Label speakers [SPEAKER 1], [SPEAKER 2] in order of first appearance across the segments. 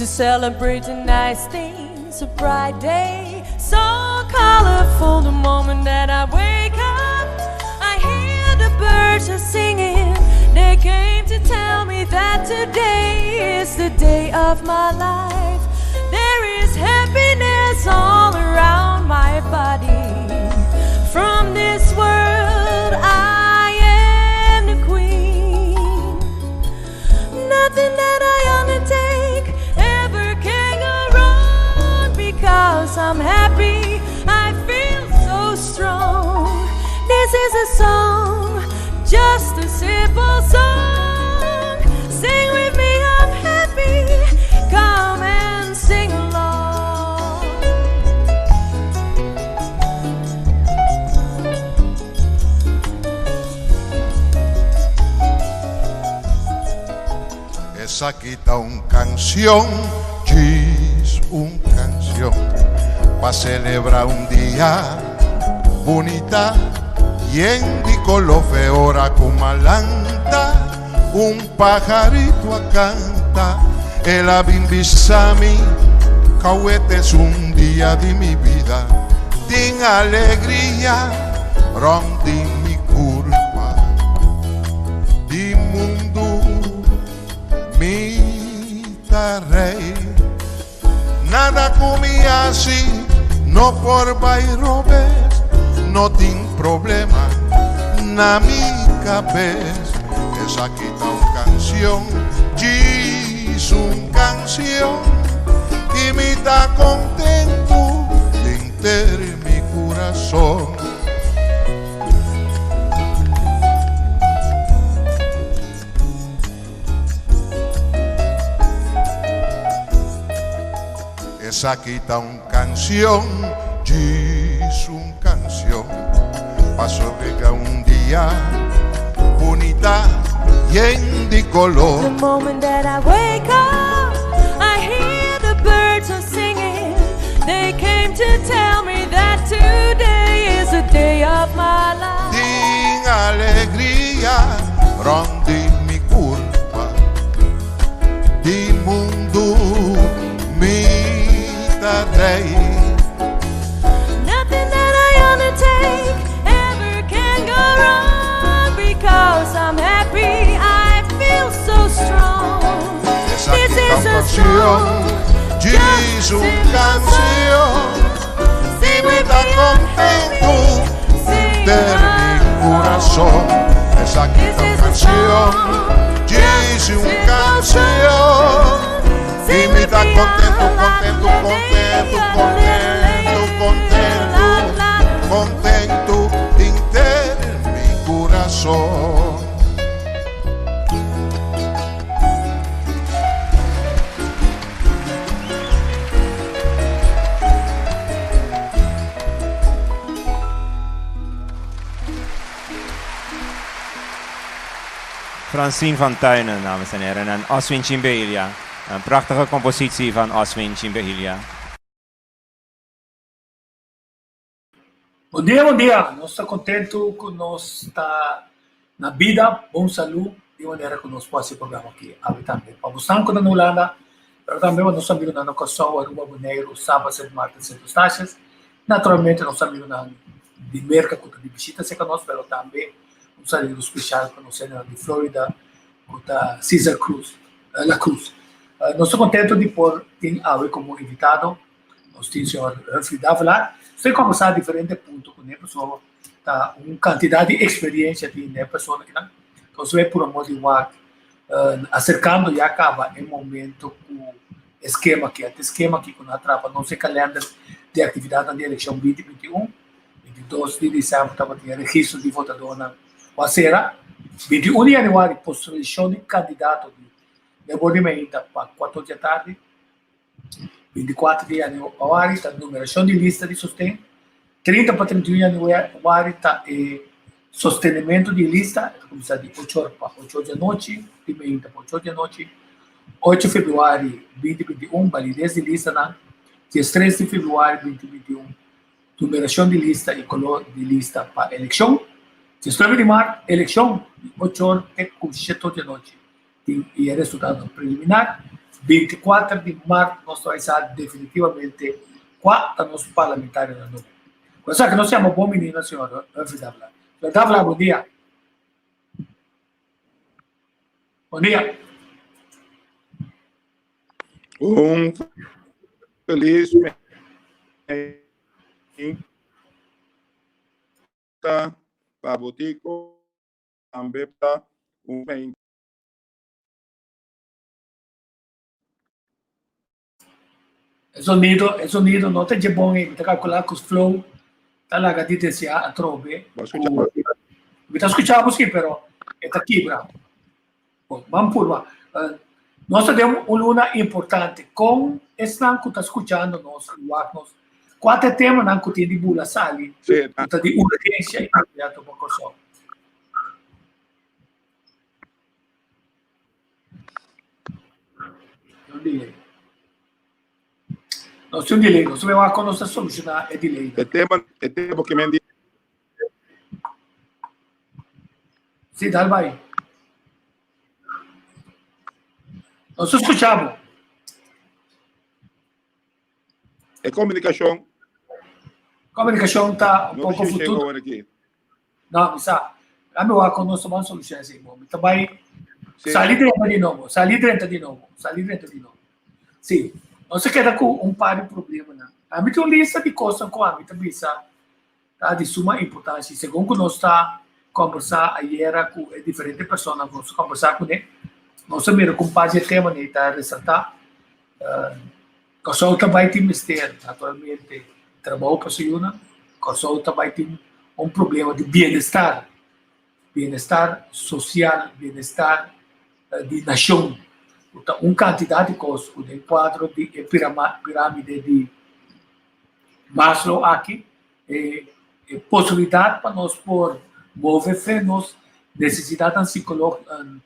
[SPEAKER 1] to celebrate the nice things, a bright day, so colorful. The moment that I wake up, I hear the birds are singing. They came to tell me that today is the day of my life. There is happiness all around my body. From this world I am the queen. Nothing that I undertake ever can go wrong, because I'm happy, I feel so strong. This is a song, just a simple song. Sing with me, I'm happy, come and sing along.
[SPEAKER 2] Esa quita un canción, diz un canción, pa' celebrar un día bonita. Yendi colofe ora kumalanta, un pajarito canta. El abimbisami, cauete es un día de mi vida. Din alegría, rondi mi culpa. Di mundo, mi rey. Nada comía así, no por bairobes. No tengo problema na mi cabeza. Esa quita una canción, diz una canción, y me está contento de enterar mi corazón. Esa quita una canción, diz una canción, pa' sobregar un día bonita y en de color.
[SPEAKER 1] The moment that I wake up, I hear the birds are singing. They came to tell me that today is the day of my life.
[SPEAKER 2] Din alegría, rondi mi culpa. Di mundo, mi rey.
[SPEAKER 1] Nothing that I undertake ever can go wrong, because I'm happy, I feel so strong.
[SPEAKER 2] Esa
[SPEAKER 1] This
[SPEAKER 2] quita
[SPEAKER 1] is
[SPEAKER 2] una
[SPEAKER 1] a
[SPEAKER 2] canción,
[SPEAKER 1] song,
[SPEAKER 2] diz
[SPEAKER 1] just
[SPEAKER 2] una
[SPEAKER 1] a
[SPEAKER 2] canción, y me está contento de mi corazón. Esa quita una canción, diz una canción, y me está contento, contento, contento, contento, contento, contento, entero mi corazón.
[SPEAKER 3] Francine van Tuinen, dames en heren, en Oswin Chimbehelia. Een prachtige compositie van Oswin Chimbehelia.
[SPEAKER 4] Bom dia. Nós estamos contentes com nós estar na vida, bom saúde, de maneira que nós podemos programa aqui. Também. Para você que na Holanda, mas também nós estamos na Nocação, Aruba, Bonaire, Saba, Sete Martas, Sete Eustácias. Naturalmente, nós estamos na de Merca, que de visita se conosco, mas também um saludo especial para nós de Flórida, com a Cesar Cruz, La Cruz. Nós estamos contentes de por ter a como invitado, nós temos o senhor Humphrey Davila. Você conversar diferentes pontos com a pessoa, tá uma quantidade de experiência de pessoa aqui, né? Então, você vai por amor de uma acercando e acaba em momento com esquema aqui com a trapa, não sei calendário de atividade na eleição 2021, 22 de dezembro, estava tendo registro de votador na Guacera, 21 de janeiro, postulação de candidato de Bonimenta para 4 da tarde, 24 de janeiro, está a numeração de lista de sustento, 30 para 31 de janeiro, está sostenimento de lista, começa de 8 horas para 8 da noite, 30 para 8 da noite, 8 de fevereiro 2021, validez de lista, na 13 de fevereiro 2021, numeração de lista e color de lista para eleição, 19 de março, eleição, 8 horas até 7 da noite, e o resultado preliminar. 24 de março, nós vamos estar definitivamente quatro nos parlamentares da noite. Coisa que nós chamamos bom menino, senhor Davla. Senhor Davla, bom dia. Bom dia.
[SPEAKER 5] Feliz para Botico, também para
[SPEAKER 4] o sonido não tem de bom, está calcular com os flow, está lá que dite se a trobe. Está escutando aqui, pero está aqui, bravo. Vamos por lá. Nós temos luna importante com esse que está escutando nós, quatro temas que tem de bula sali, está de urgência e imediato para Kosovo. Nós temos delay, nós vamos a nossa solucionar é delay.
[SPEAKER 5] É tempo que me diz.
[SPEAKER 4] Sim, dá vai. Nós escutamos.
[SPEAKER 5] É comunicação.
[SPEAKER 4] Comunicação está pouco futuro.
[SPEAKER 5] Aqui.
[SPEAKER 4] Não, sabe? A minha com nós vamos solucionar esse momento. Também sair dentro de novo, sair dentro de novo. Sim. Nós queda com par de problemas, né? A mim tem uma lista de coisas com a mim também, sabe? Tá de suma importância. Segundo nós está conversar ayer com diferentes pessoas, nós conversar com ele. Nós também com parte de tema, né? Tá ressaltar. Kosovo também tem mistério, naturalmente. Trabalho para se una. Kosovo também tem problema de bem-estar social, bem-estar de nação. Então, quantidade de coisas, o quadro de pirâmide de Maslow aqui, possibilidade para nós por mover frenos, necessidade psicológica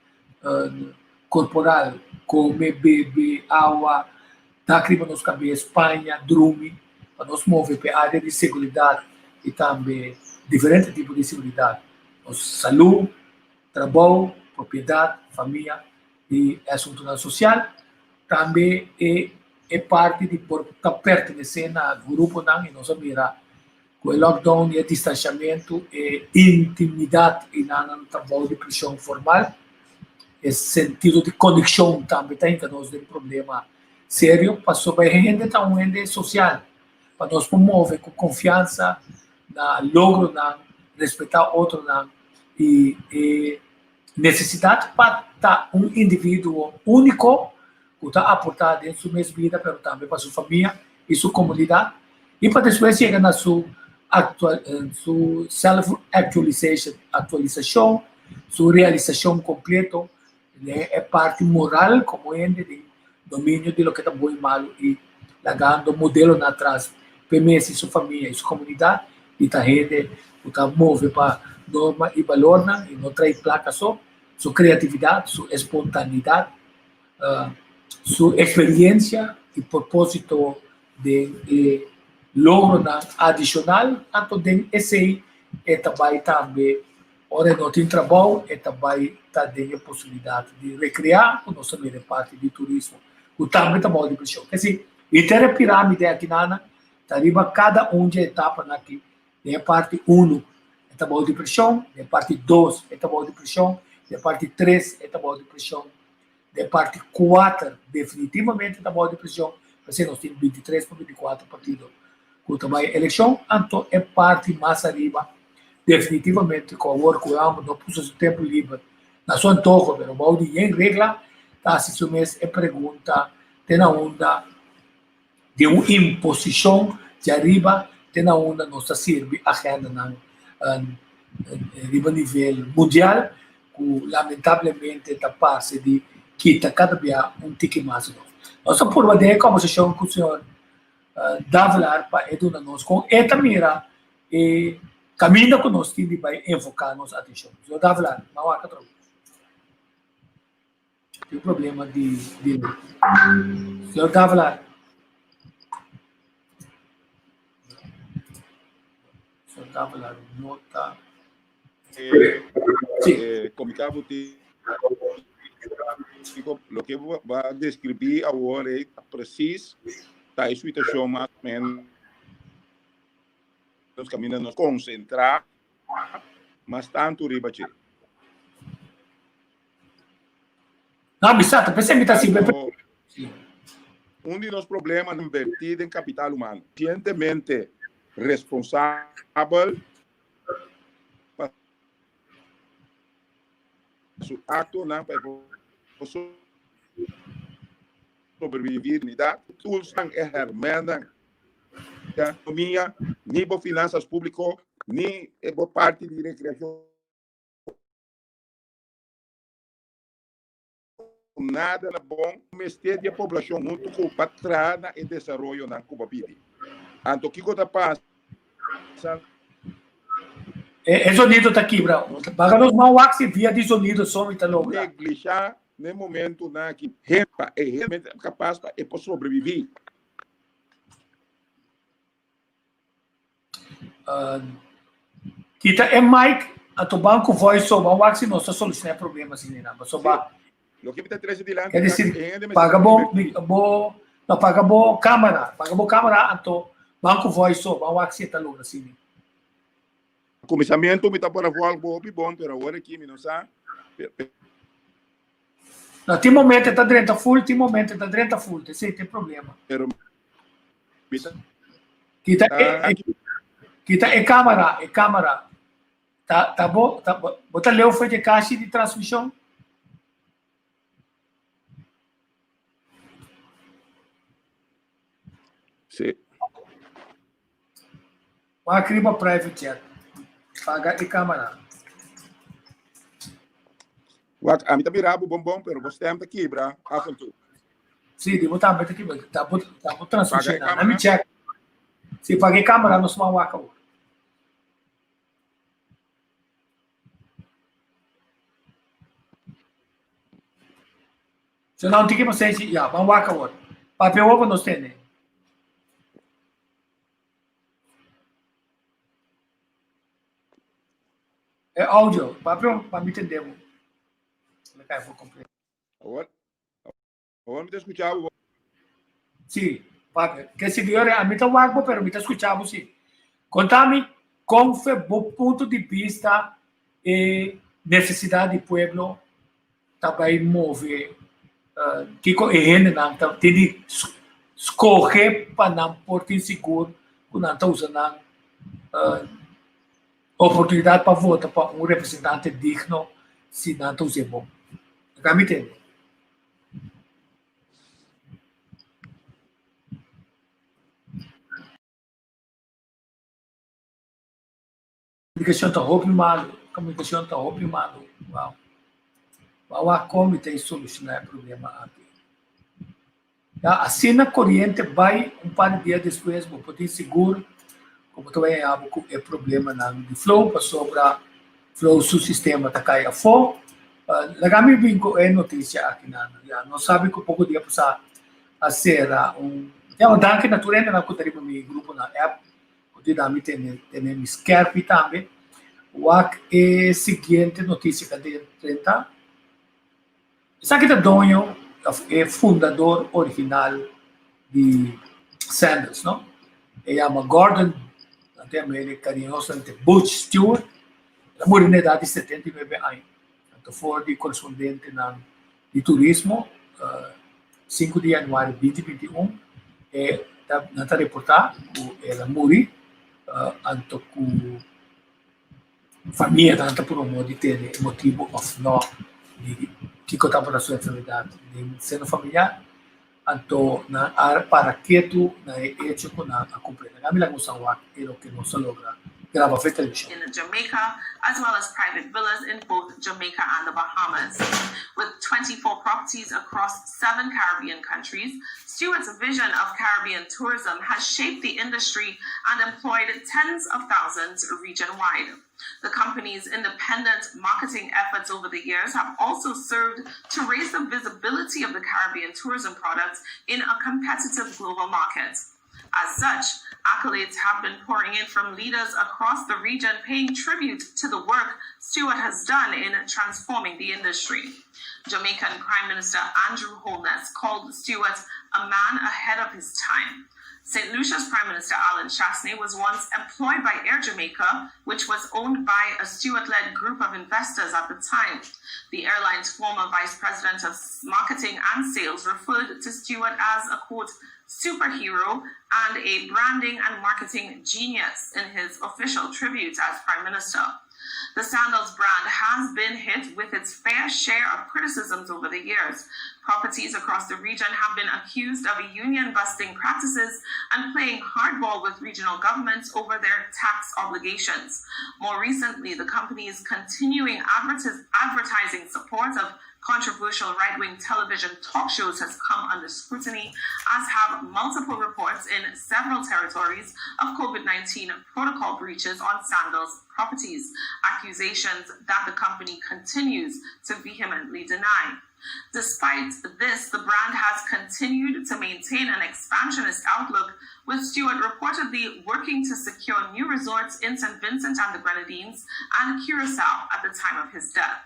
[SPEAKER 4] corporal, comer, beber, água, dar crime nos cabelos, Espanha, dormir, para nós mover para a área de segurança e também diferentes tipos de segurança. Saúde, trabalho, propriedade, família e assunto social. Também é parte de por pertencer ao grupo e nós mira com o lockdown e o distanciamento e intimidade e no trabalho de prisão formal. Esse sentido de conexão também tem que nós temos problema sério para sobre a renda tá renda social para nós promover com confiança na logro na respeitar outro na e necessidade para estar indivíduo único que está aportar dentro da sua vida, mas também para sua família e sua comunidade e para depois chegar na sua atualização, sua realização completa, né? É parte moral como ende de domínio de lo que está bom e malo e largando modelo na trás permite sua família e sua comunidade e tá rede está move para norma e valor e não traz placa sua criatividade, sua espontaneidade, sua experiência e propósito de logro adicional, tanto de esse e também ora não tem trabalho e também tem a possibilidade de recriar o nosso meio parte de turismo o também está bom de pressão. Quer dizer, e ter a pirâmide aqui na arriba cada de etapa aqui. Tem a parte 1, está bom de pressão, tem a parte 2, está bom de pressão, tem a parte 3, está bom de pressão, tem a parte 4, definitivamente está bom de pressão, porque nós temos 23 para 24 partidos. Com também eleição, então é parte mais arriba, definitivamente, com o work não pus o tempo livre, na sua antojo, mas não de em regra, se o mês é pergunta, tem a onda de uma imposição de arriba, tem a onda nossa serve agenda a nível mundial, que lamentavelmente está parte de que está cada dia tique mais. Nossa forma de conversação com o senhor Davla para educar nós com esta mira e caminho que nós temos para enfocar nossa atenção. Senhor Davla, não há que trocar. Tem problema de senhor Davla. Senhor Davla nota.
[SPEAKER 5] Comunicava lo que va a describir ahora es preciso a situación más o menos nos caminhamos nos concentrar mas tanto riba che
[SPEAKER 4] não me está pensando que assim
[SPEAKER 5] dos problemas é invertir em capital humano cientemente responsável para su acto na para sobreviver unidade tools é hermana da economia nível finanças público nem parte de recreação nada na bom mestre de população muito com patrana e desenvolvimento na Cuba pidi anto que coisa passa
[SPEAKER 4] é sonido tá aqui bro para nós mal axi via de sonido som tá louco
[SPEAKER 5] negligenciar no momento na que repa é realmente capaz para sobreviver
[SPEAKER 4] kita é mic ato banco voice so mal axi não só solucionar problemas assim não só ba
[SPEAKER 5] lo que está trazer dilante
[SPEAKER 4] quer dizer paga bom não paga bom câmera ato banco voice so mal axi tá louco assim
[SPEAKER 5] começamento me tá para voar bom pero agora aqui me não sabe
[SPEAKER 4] no tem momento tá dentro full tem momento tá dentro full esse tem problema
[SPEAKER 5] pero
[SPEAKER 4] kita é câmera tá bom bota leu foi de caixa de transmissão
[SPEAKER 5] sim
[SPEAKER 4] uma criba private jet paga de câmera
[SPEAKER 5] a mim tá virado bombom pero você tem que quebrar afonso
[SPEAKER 4] sim de botar aqui tá transmissão na me check se paguei câmera não se vai waka se não tem que você já vamos waka agora papel ovo não tem é áudio papel para me entender
[SPEAKER 5] agora me tá escutando
[SPEAKER 4] sim papel que se diore a mim tá waka pero me tá escutando sim contame como foi o ponto de vista e necessidade do povo também mover que é não tem de escolher para não portar seguro quando não está usando oportunidade para votar para representante digno se não está usando bom. Acaba me entendendo? Comunicação está optimado. Uau, como tem solucionar o problema aqui. Assim na corrente vai par de dias depois, vou poder seguro, como também é problema de flow, para sobrar flow do sistema tá cai a fogo. Lagami vinco é notícia aqui não sabe que pouco dia passar a ser uma danke naturalmente na cotaria para meu grupo na app, poder dar me ter me scarpe também. O é seguinte notícia que tem 30. Essa aqui é dono, é fundador original de Sanders, não? Ele chama Gordon, até ele carinhosamente Butch Stewart, ele morreu na idade de 79 anos. Então foi de correspondente de turismo, 5 de janeiro de 2021, e na reportar, ela morreu, então com família, tanto por modo de ter motivo of no que conta para a sua enfermidade de seno familiar, então para que tu na hecho com a compreensão. A minha música é o que não se logra grava feita
[SPEAKER 6] in Jamaica, as well as private villas in both Jamaica and the Bahamas. With 24 properties across 7 Caribbean countries, Stewart's vision of Caribbean tourism has shaped the industry and employed tens of thousands region-wide. The company's independent marketing efforts over the years have also served to raise the visibility of the Caribbean tourism products in a competitive global market. As such, accolades have been pouring in from leaders across the region paying tribute to the work Stewart has done in transforming the industry. Jamaican Prime Minister Andrew Holness called Stewart a man ahead of his time. St. Lucia's Prime Minister Alan Chasney was once employed by Air Jamaica, which was owned by a Stewart-led group of investors at the time. The airline's former Vice President of Marketing and Sales referred to Stewart as a, quote, superhero and a branding and marketing genius in his official tribute as Prime Minister. The Sandals brand has been hit with its fair share of criticisms over the years. Properties across the region have been accused of union-busting practices and playing hardball with regional governments over their tax obligations. More recently, the company's continuing advertising support of controversial right-wing television talk shows has come under scrutiny, as have multiple reports in several territories of COVID-19 protocol breaches on Sandals properties, accusations that the company continues to vehemently deny. Despite this, the brand has continued to maintain an expansionist outlook, with Stewart reportedly working to secure new resorts in St. Vincent and the Grenadines and Curacao at the time of his death.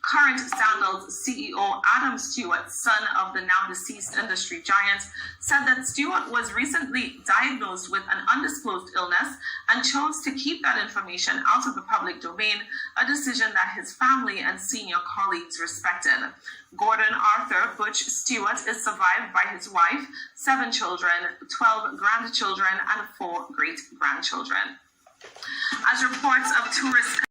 [SPEAKER 6] Current Sandals CEO Adam Stewart, son of the now deceased industry giant, said that Stewart was recently diagnosed with an undisclosed illness and chose to keep that information out of the public domain, a decision that his family and senior colleagues respected. Gordon Arthur Butch Stewart is survived by his wife, 7 children, 12 grandchildren, and 4 great-grandchildren. As reports of tourists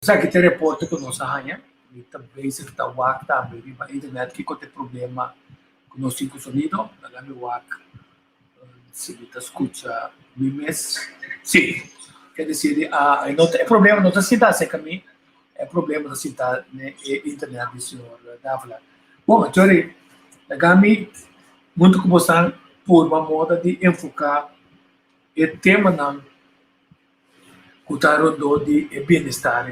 [SPEAKER 4] Sa kita report ko no sa hanya, ita basic ta wak ta maybe ba internet ki ko te problema con os cinco sonido, nagami wak se kita escucha mimes. Sim, quer dizer, é problema não está citado se caminho, é problema da cidade né internet do senhor Davla. Bom, Jori, nagami muito que você por uma moda de enfocar o tema não kutarondo de bem-estar,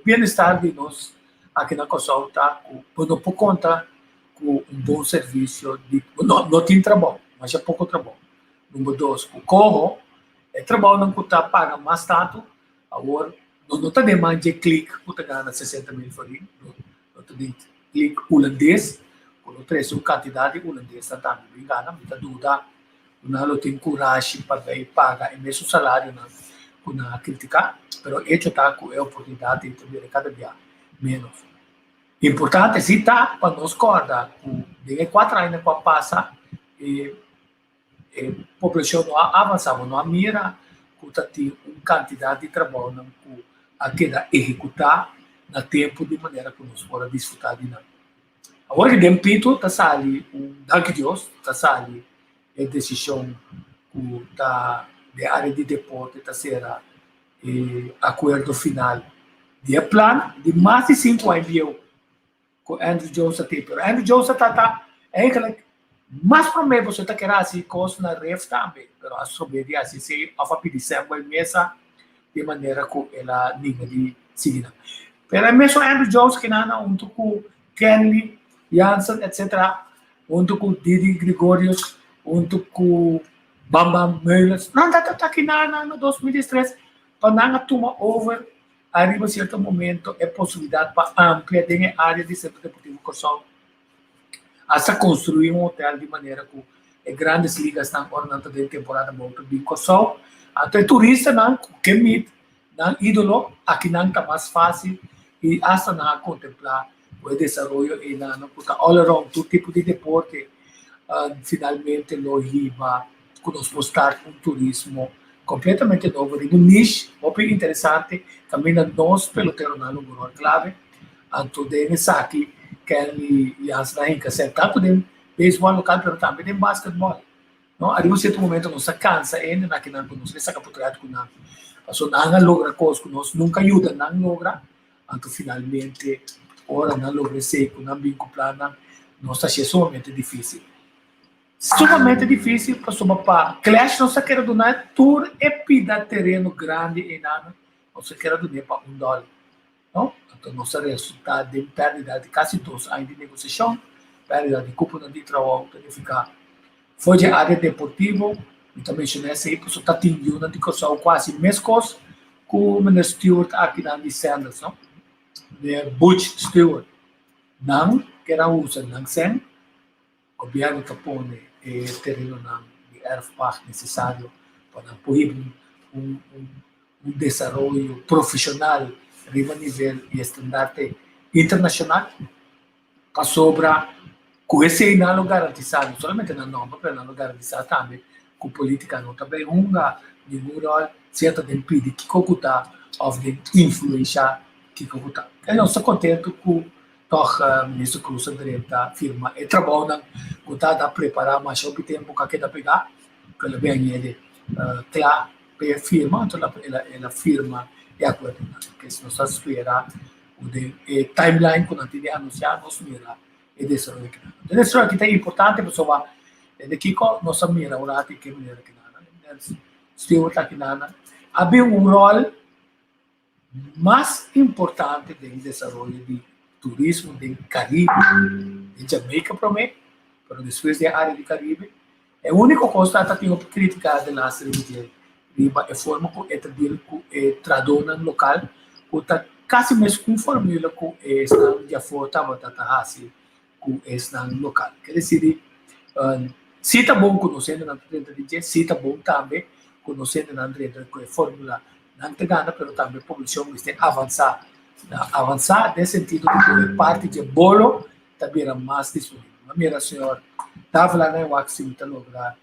[SPEAKER 4] bem-estar de nós aqui na consulta, por conta com bom serviço, não tem trabalho, mas é pouco trabalho. Número 2, o corro, é trabalho não custa paga mais tanto, agora não está demanda de clique, puta ganha 60 mil farinha, não está de clique holandês, quando traz uma quantidade holandês, também engana, muita dúvida, não tem coragem para pagar, é mesmo salário, não. Kuna criticar, pero hecho tá com a oportunidade de ter cada dia menos. Importante se tá para nós corda, de 4 anos para passar e população não avançava, não mira, que tem uma quantidade de trabalho não que a queda executar na tempo de maneira que nós podemos desfrutar de nada. Agora que dempito tá sali, danke Deus, tá sali a decisão que tá de área de deporte tá será acordo final de plano de mais de 5 anos com Andrew Jones até pero Andrew Jones tá aquela mais prometo você tá querendo assim coisa na ref também pero a sobre assim se a fapi dezembro mesa de maneira que ela ninguém de seguida pero é mesmo Andrew Jones que não junto com Kenley Jansen etc junto com Didi Gregorius junto com Bambam Meulens, não está aqui no 2013, para não tomar over, arriba certo momento, é possibilidade para ampliar a área de centro deportivo Corsol, até construir um hotel de maneira que grandes ligas estão ordenando de temporada volta de Corsol, até turista não que meet, não ídolo, aqui não está mais fácil e até não contemplar o desenvolvimento e não all around todo tipo de deporte, finalmente lo riba que nós postar um turismo completamente novo, de um nicho muito interessante, também nós peloteiros na lugar clave, então de aqui que ele já está tanto de beisebol local, mas também de basquetebol. Não, ali você tem momento nós cansa ainda naquele que nós essa capacidade que nós, passou não logra coisas que nós nunca ajuda, não logra, então finalmente ora não logra ser com não binco plana, nós está sumamente difícil. Sumamente difícil para clash não se quer donar tour e pida terreno grande e nada você quer doar para $1. Não? Então, nosso resultado de perda de quase 2 anos de negociação, perda de cupo de trabalho, ficar. Foi de área deportiva, e também mencionei aí, porque está tendo uma discussão quase mescos com o ministro Stewart aqui na Sanders, não? De Butch Stewart. Não, que era usa, não sem, o governo está pondo terreno de erfpacht necessário para apoiar desenvolvimento profissional a nível e estandarte internacional, para sobra com esse não garantizado, somente na norma, mas não garantizado também, com política não também, nenhum rol certo de impedir que Cocuta ou de influenciar que Cocuta. Eu não estou contente com o ministro Cruz Andretta firma e trabalho com a preparar mais o tempo que queda pegar, que ele vem ele claro, firma, então ela firma e acordo, que se nós espera o timeline quando a gente anunciar, nós mira e desenvolver aqui. O desenvolvimento aqui é importante, pessoal, de que nós mira o lado que mira aqui nada, Stewart aqui nada, havia rol mais importante do desenvolvimento de turismo do Caribe, de Jamaica também, mas depois da área do Caribe, é a única coisa que eu tenho criticado na cidade é a forma como é tradona local, que está quase mesmo conforme com esta já foi estava com esta local. Quer dizer, se está bom conhecendo na frente de se está bom também conhecendo na frente com a fórmula não te gana, mas também a população está avançar nesse sentido que parte de bolo também era mais disponível. A minha senhora estava lá na Waxing, está lograr,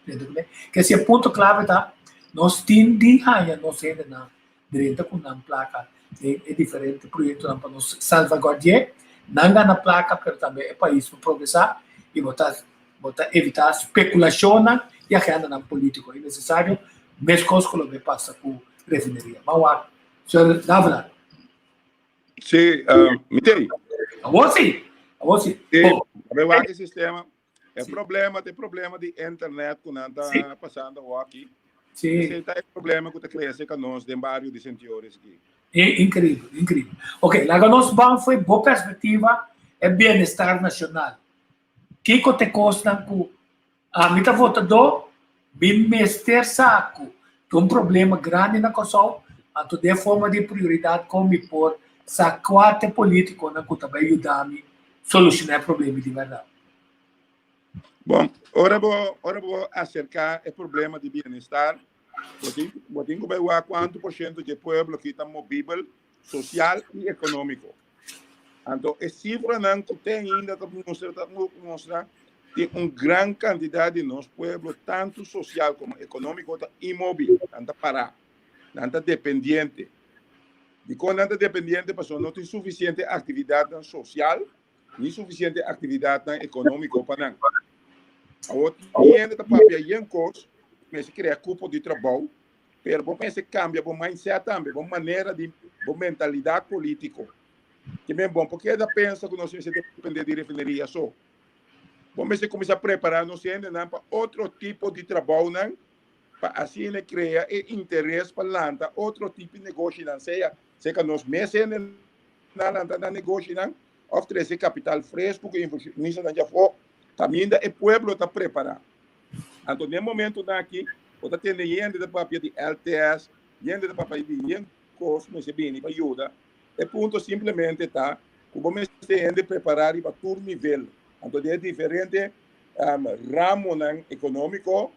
[SPEAKER 4] que esse ponto clave está nós tendemos nós ainda na direita com a placa é diferente projeto para nós salvaguardar não na placa, mas também é país para progressar e botar evitar especulação e a agenda na política é necessário mesmo coisa que o passa com refineria. Mas senhor Dávila.
[SPEAKER 5] Sim, Mitei.
[SPEAKER 4] A você.
[SPEAKER 5] Eu acho que o sistema é problema de internet que não está passando aqui.
[SPEAKER 4] Sim.
[SPEAKER 5] Esse é o problema que está com nós de vários de sentiores aqui.
[SPEAKER 4] É incrível. Ok, lá que nós vamos foi boa perspectiva é bem-estar nacional. Que te consta com a mita votador bem mester saco. Tem um problema grande na Kosovo, a toda forma de prioridade como por sacoate político na que também ajudar a solucionar problema de verdade.
[SPEAKER 5] Bom, agora vou acercar o problema de bem-estar. Vou ter que ver quanto por cento de povo que está móvel, social e econômico. Então, a cifra não tem ainda mostra que uma grande quantidade de nosso povo, tanto social como econômico, está imóvel, está parado, está dependente. E quando está dependente, porque não tem suficiente atividade social, nem suficiente atividade econômica para não. A outra está para em curso, mas se cria cupo de trabalho, mas vamos se cambia, vamos mindset também, vamos maneira de, vamos mentalidade política. Que bem bom, porque ela pensa que nós temos que depender de refineria só. Vamos começar a preparar nós para outro tipo de trabalho, para assim criar interesse para lançar outro tipo de negócio, seja que nós mesmos na negócio, oferecer capital fresco, que nisso já foi, também o povo está preparado. Então, no momento aqui, está tendo gente de papel de LTS, gente de papel de gente curso, mas bem, para ajuda. O ponto simplesmente está que vamos ter de preparar para todo nível. Então, é diferente ramo econômico,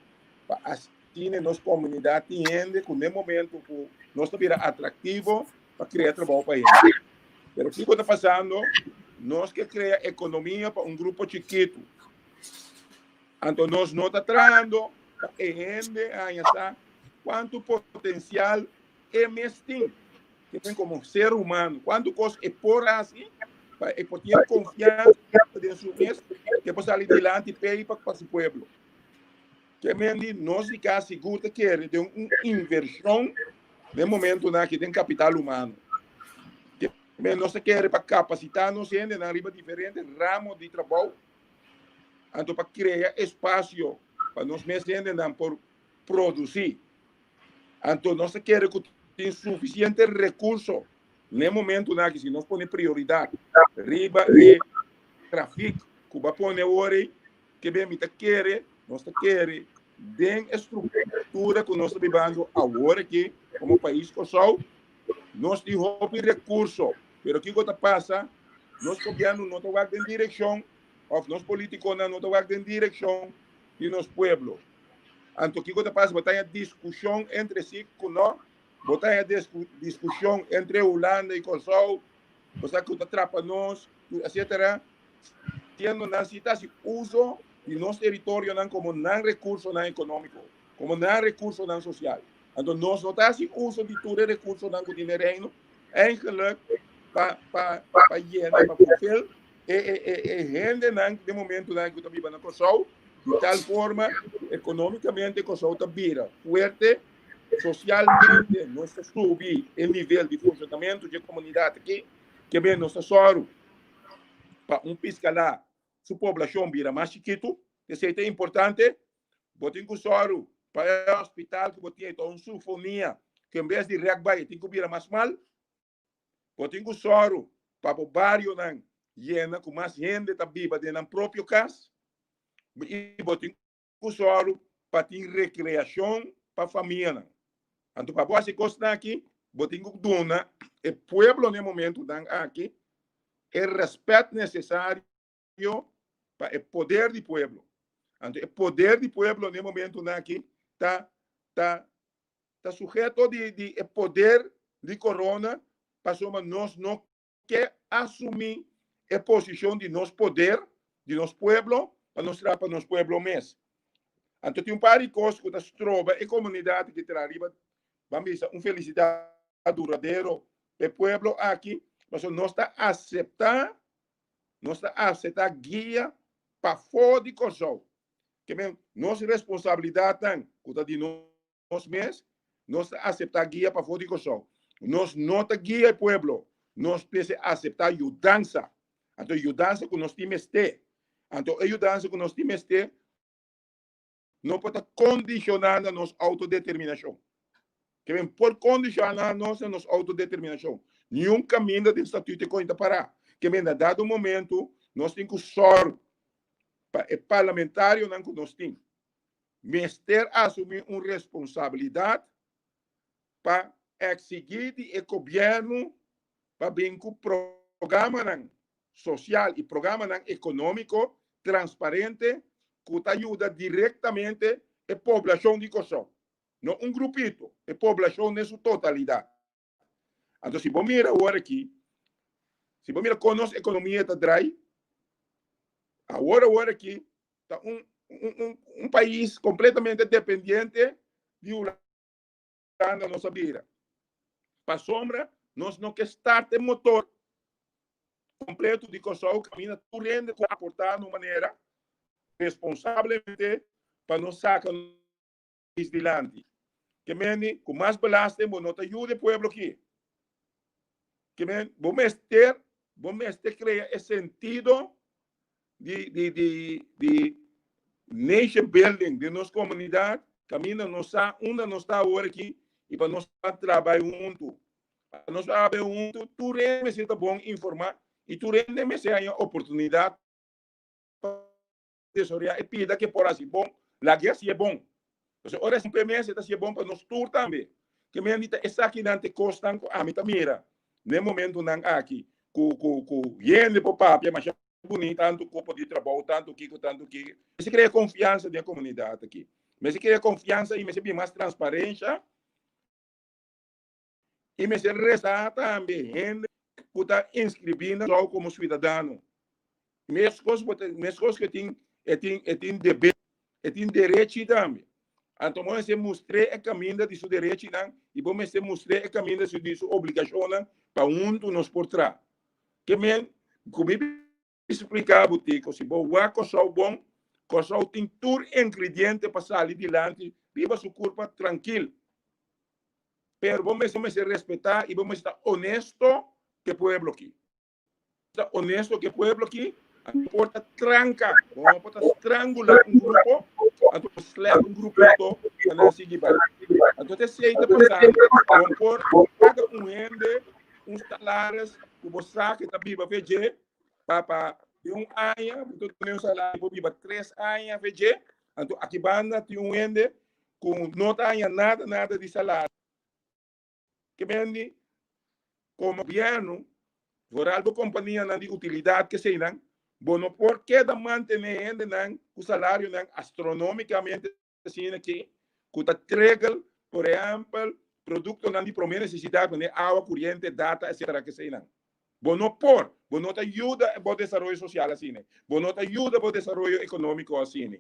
[SPEAKER 5] para assim nossa comunidade entende que no momento que nós estamos atrativo para criar trabalho para eles. Mas o que está passando, nós queremos criar economia para um grupo chiquito. Então, nós não estamos trazendo para a gente quanto potencial é mesmo que tem como ser humano, quanto coisa é por assim, para ter confiança em seu mesmo, que possa sair adiante e para o povo. Que nós ficamos seguros que é de uma inversão no momento que tem capital humano. Que nós queremos para capacitar nós na arriba diferentes ramos de trabalho, então para criar espaço para nós mesmos por produzir. Então nós queremos que insuficiente recurso. No momento que se nós põe prioridade, riba e tráfico, que vai pôr agora, que bem me quer, nós quer, den estrutura que nós estamos vivendo agora aqui, como país que só, nós temos recurso, mas o que passa, nós governo não está em direção, ou nós políticos não estão em direção de nosso povo. Então, o que passa, botar discussão entre si, botar discussão entre Holanda e Kosovo, você que atrapa nós, etc. Tendo na cidade uso de nosso território como não recurso não econômico, como não recurso não social. Então, nós não temos uso de todo recurso não com dinheiro, eigenlijk para llenar, para fulfill, e gente não, de momento, não que está vivendo no Kosovo, de tal forma, economicamente, Kosovo está vira forte, socialmente, nós subimos o nível de funcionamento da comunidade aqui, que bem, nós somos para pisca lá, sua população vira mais chiquito, isso é importante, botem com soro para o hospital, que botem uma sinfonia, que em vez de reagir, tem que virar mais mal, botem com soro para o bairro, llena, com mais gente está viva dentro do próprio casa, e botem com soro para ter recreação para a família. Então, para você gostar aqui, botem com dona, o povo, no momento, aqui, o respeito necessário para o poder do povo. Então, o poder do povo, no momento, aqui, está sujeito de poder de corona, para nós não quer assumir a posição de nosso poder, de nosso povo, para nosso povo mesmo. Então, tem par de coisas que se trova a comunidade que terá arriba, vamos dizer, uma felicidade duradoura, o povo aqui, mas nós está aceitar guia para fora de Kosovo. Que bem, nossa responsabilidade é de nós mesmos, nós aceitar guia para fora de Kosovo. Nós não guia o povo, nós precisamos aceitar ajudança. Então, ajudança que nós temos ter. Então, a ajudança que nós temos ter não pode condicionar a nossa autodeterminação. Que bem, por condicionar a nossa autodeterminação, nenhum caminho do estatuto conta parar. Que bem, dado momento, nós temos que sorrir para o parlamentário que nós temos. Mas ter assumir uma responsabilidade para exigir do governo para bem com programa social e programa econômico transparente que ajuda diretamente a população de Kosovo. Não um grupito, a população na sua totalidade. Então, se você mira agora aqui, se você mira como a nossa economia está dry, agora aqui, está um país completamente dependente de Holanda, nossa beira. Para sombra, nós não queremos startar o motor completo de Kosovo, caminha tudo rende com aportar de uma maneira responsavelmente para não sacar de diante. Que meni, com mais belaste, não te ajude o povo aqui. Que meni, vamos ter criar esse sentido de nation building de nossa comunidade, caminha onde nós está agora aqui, e para nós trabalhar junto. Para nós trabalhar junto, tu realmente está bom informar, e tu realmente tem a oportunidade para tesourear e pedir que por assim bom, lá que assim é bom. Então, ora simplesmente está bom para nós todos também. Que me anda essa aqui não te custa a mim mira. No momento não aqui, com gente por papel, mas bonito tanto corpo de trabalho, tanto que. Você cria confiança da comunidade aqui. Mas você cria confiança e você tem mais transparência. E você resta também gente que está inscrevendo só como cidadão. Mesmo coisas que tem dever, tem direito também. Então, você mostra o caminho de seu direito e você mostra o caminho de sua obrigação para onde nos por trás. Que como eu explicar a se boa Kosovo bom, Kosovo tem todo ingrediente para sair adiante, viva sua curva tranquilo. Pero vamos respeitar e vamos estar honesto que o povo aqui. Estar honesto que o povo aqui, não importa tranca, não importa estrangular grupo, então leva grupo todo para não seguir. Entonces, se está passando, vamos por paga rende, salários, que você que está viva, veja, para de ano, você tem salário, para viva 3 anos, veja, então aqui banda tem rende, com não tem nada de salário. Que vende, como governo, por algo companhia de utilidade que se dan, bueno, por que da mantener o salário astronomicamente assim aqui, que está entregando, por exemplo, produtos de primeira necessidade, como água, corrente, data, etc. que se dan. Bueno, bueno, te ajuda para o desenvolvimento social assim, bueno, te ajuda para o desenvolvimento econômico assim.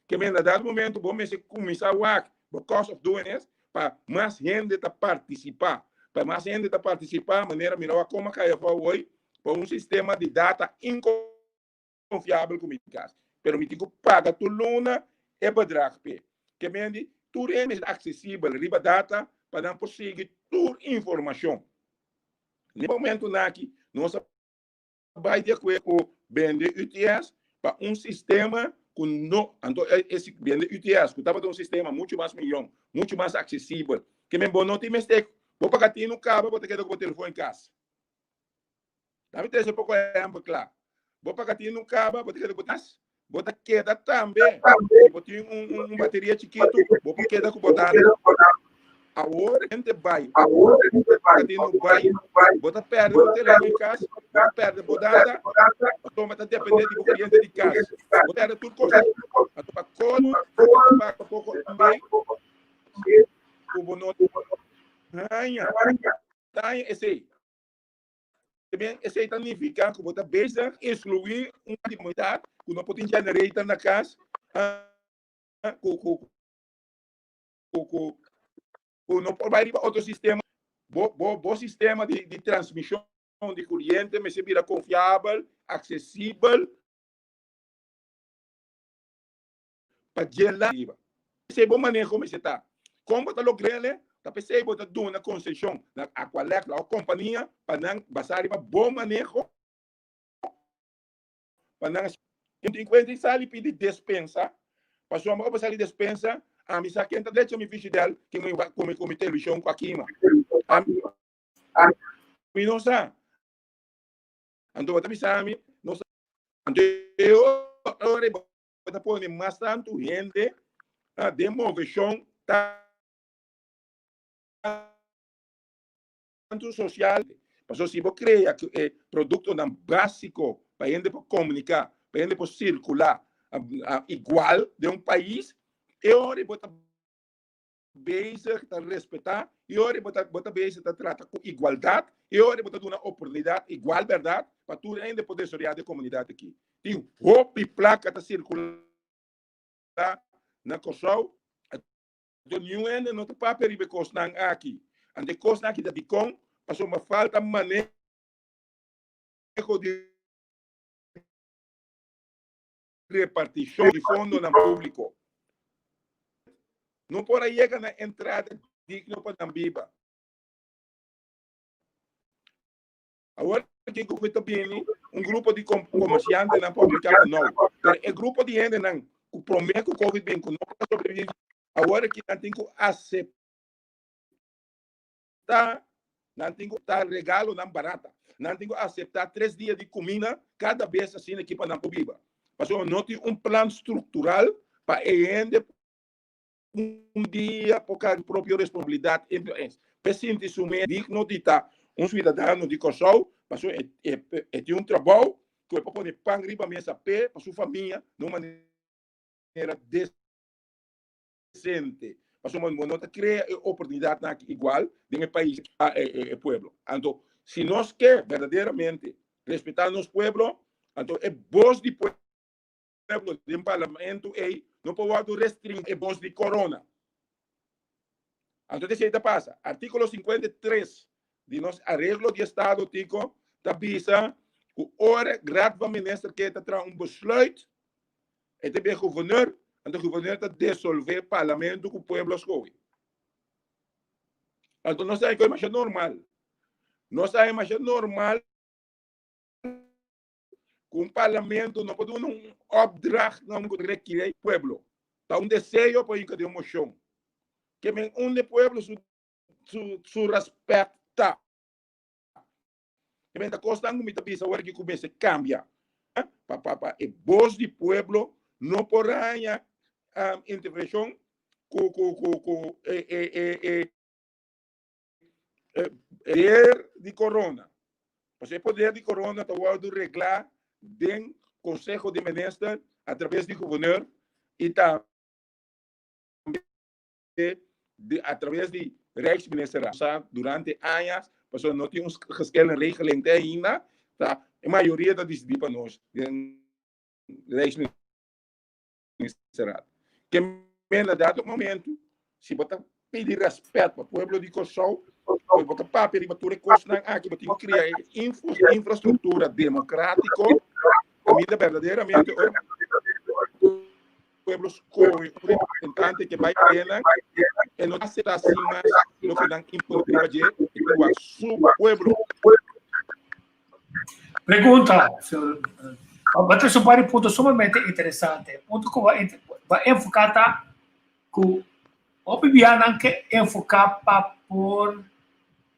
[SPEAKER 5] Que me dado momento, vamos começar a because of doing this, para mais gente participar. Para mais gente participar, de maneira melhor, como que eu vou hoje, para sistema de data inconfiável como isso. Pero me digo, paga tu luna e bedrag. Que me diz, tudo é acessível, riba data, para não conseguir toda informação. No momento aqui, nós vai de acordo com vender UTS para sistema com então esse vender UTS, que estava um sistema muito mais milhão, muito mais acessível. Que me não tem mistake. Vou pagar no cabo, vou ter que dar o telefone em casa. Dá-me ter esse pouco exemplo, claro. Vou pagar no cabo, vou ter que dar o telefone. Vou ter que dar também. Vou ter bateria chiquito, vou ter que dar o botão. Agora a gente vai. Bota perto do telefone em casa, bota perto da bodada, toma tá dependendo do cliente de casa. Bota perto tudo coisa. A tua como, para pouco também. O bonoto. Tá esse. Também esse significa que bota beijar excluir uma comunidade que não pode generar na casa. Não pode ir para outro sistema. Bom sistema de transmissão de corrente, mas se vira confiável, acessível, para gerar. Esse é bom manejo como está. Como está o grande, está pensando que está uma concessão a qual é a companhia para não basar em bom manejo, para não enquanto sai pedir dispensa, para sua mãe passar dispensa, a missa que entra dentro me fiche dela que me vai comer televisão com a quima. Me não sabe. Então você me sabe, não sabe. Então eu agora vou pôr mais tanto gente a demoveção tanto social. Porque se você cria que é produto não básico para a gente comunicar, para a gente circular igual de país, eu vou beijar, respeitar, e eu vou beijar, tratar com igualdade, e eu vou dar uma oportunidade igual, verdade, para tudo ainda poder sorrir de comunidade aqui. Tem roupa e placa para circular na Kosovo, então nenhum ainda não está para ir costar aqui. Ante costar aqui da Bicom, passou uma falta de manejo de repartição de fundo no público. Não pode chegar na entrada digna para a Biba. Agora, que eu também grupo de comerciantes não pode ficar não. É grupo de gente não, que promete que o Covid bem, que não pode sobreviver. Agora que não tem que aceitar, não tem que dar regalo não barata. Não tem que aceitar 3 dias de comida, cada vez assim aqui para não Biba. Mas não tem plano estrutural para ele dia por causa da própria responsabilidade. Presente isso mesmo, digno de estar cidadão de Kosovo, passou tem trabalho que pode pôr pão riba mesa pé para sua família de uma maneira decente. Passou uma nota cria oportunidade igual de país e pueblo. Então, se nós quer verdadeiramente respeitar nosso pueblo, então é voz de pueblo do parlamento não pode restringir a voz de corona. Então, isso passa. Artículo 53 de nosso arreglo de Estado, Tico, avisa que hora grava ministro que está trazendo besluit, e também o governador está dissolver o parlamento que o povo escolhe. Então, nós sabemos que é mais normal. Nós sabemos que é normal que um parlamento não pode opdracht não requerer o povo. Está desejo para ir de emoção. que men onde pueblo su respecta. Que men da costa angumi tapisa hora que começa a cambiar. Papá, e voz do pueblo não porá intervenção com poder de corona. Você poder de corona está o reglar do Conselho de Ministros através do governador e também através de Rijksminister durante anos, pessoas não tinham gesquele regeling ainda, tá? A maioria da decidir para nós, Rijksminister. Que em dado momento, se você pedir respeito para o povo de Kosovo, você pode pedir para recursos aqui, você criar infraestrutura democrática, a vida verdadeiramente pueblos importante que vai pena e não aceitar assim mais lo que dan impunidade de su pueblo.
[SPEAKER 4] Pergunta, senhor. Mas é um ponto sumamente interessante. Ponto que vai enfocar que o Bibiana que enfocar para por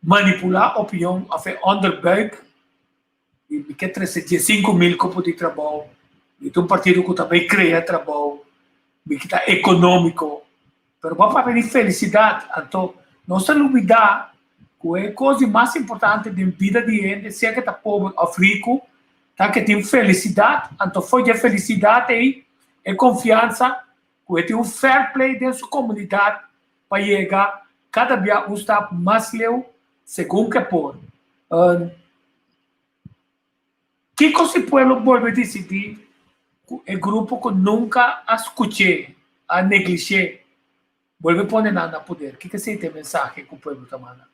[SPEAKER 4] manipular a opinião a fe onderbuik e que 5.000 copos de trabalho e um partido que também cria trabalho e que está econômico. Mas vamos falar de felicidade. Então, não se olvidar que a coisa mais importante da vida de gente, se é que está pobre ou rico, tá que tem felicidade. Então, foi de felicidade aí, e confiança, que tem um fair play dentro da sua comunidade para chegar cada dia um estado mais leu, segundo que por. Que coisa o povo pode decidir? O grupo que nunca escutei, a negliger, vuelve a poner nada no poder. Que se tem mensagem que o povo está mandando?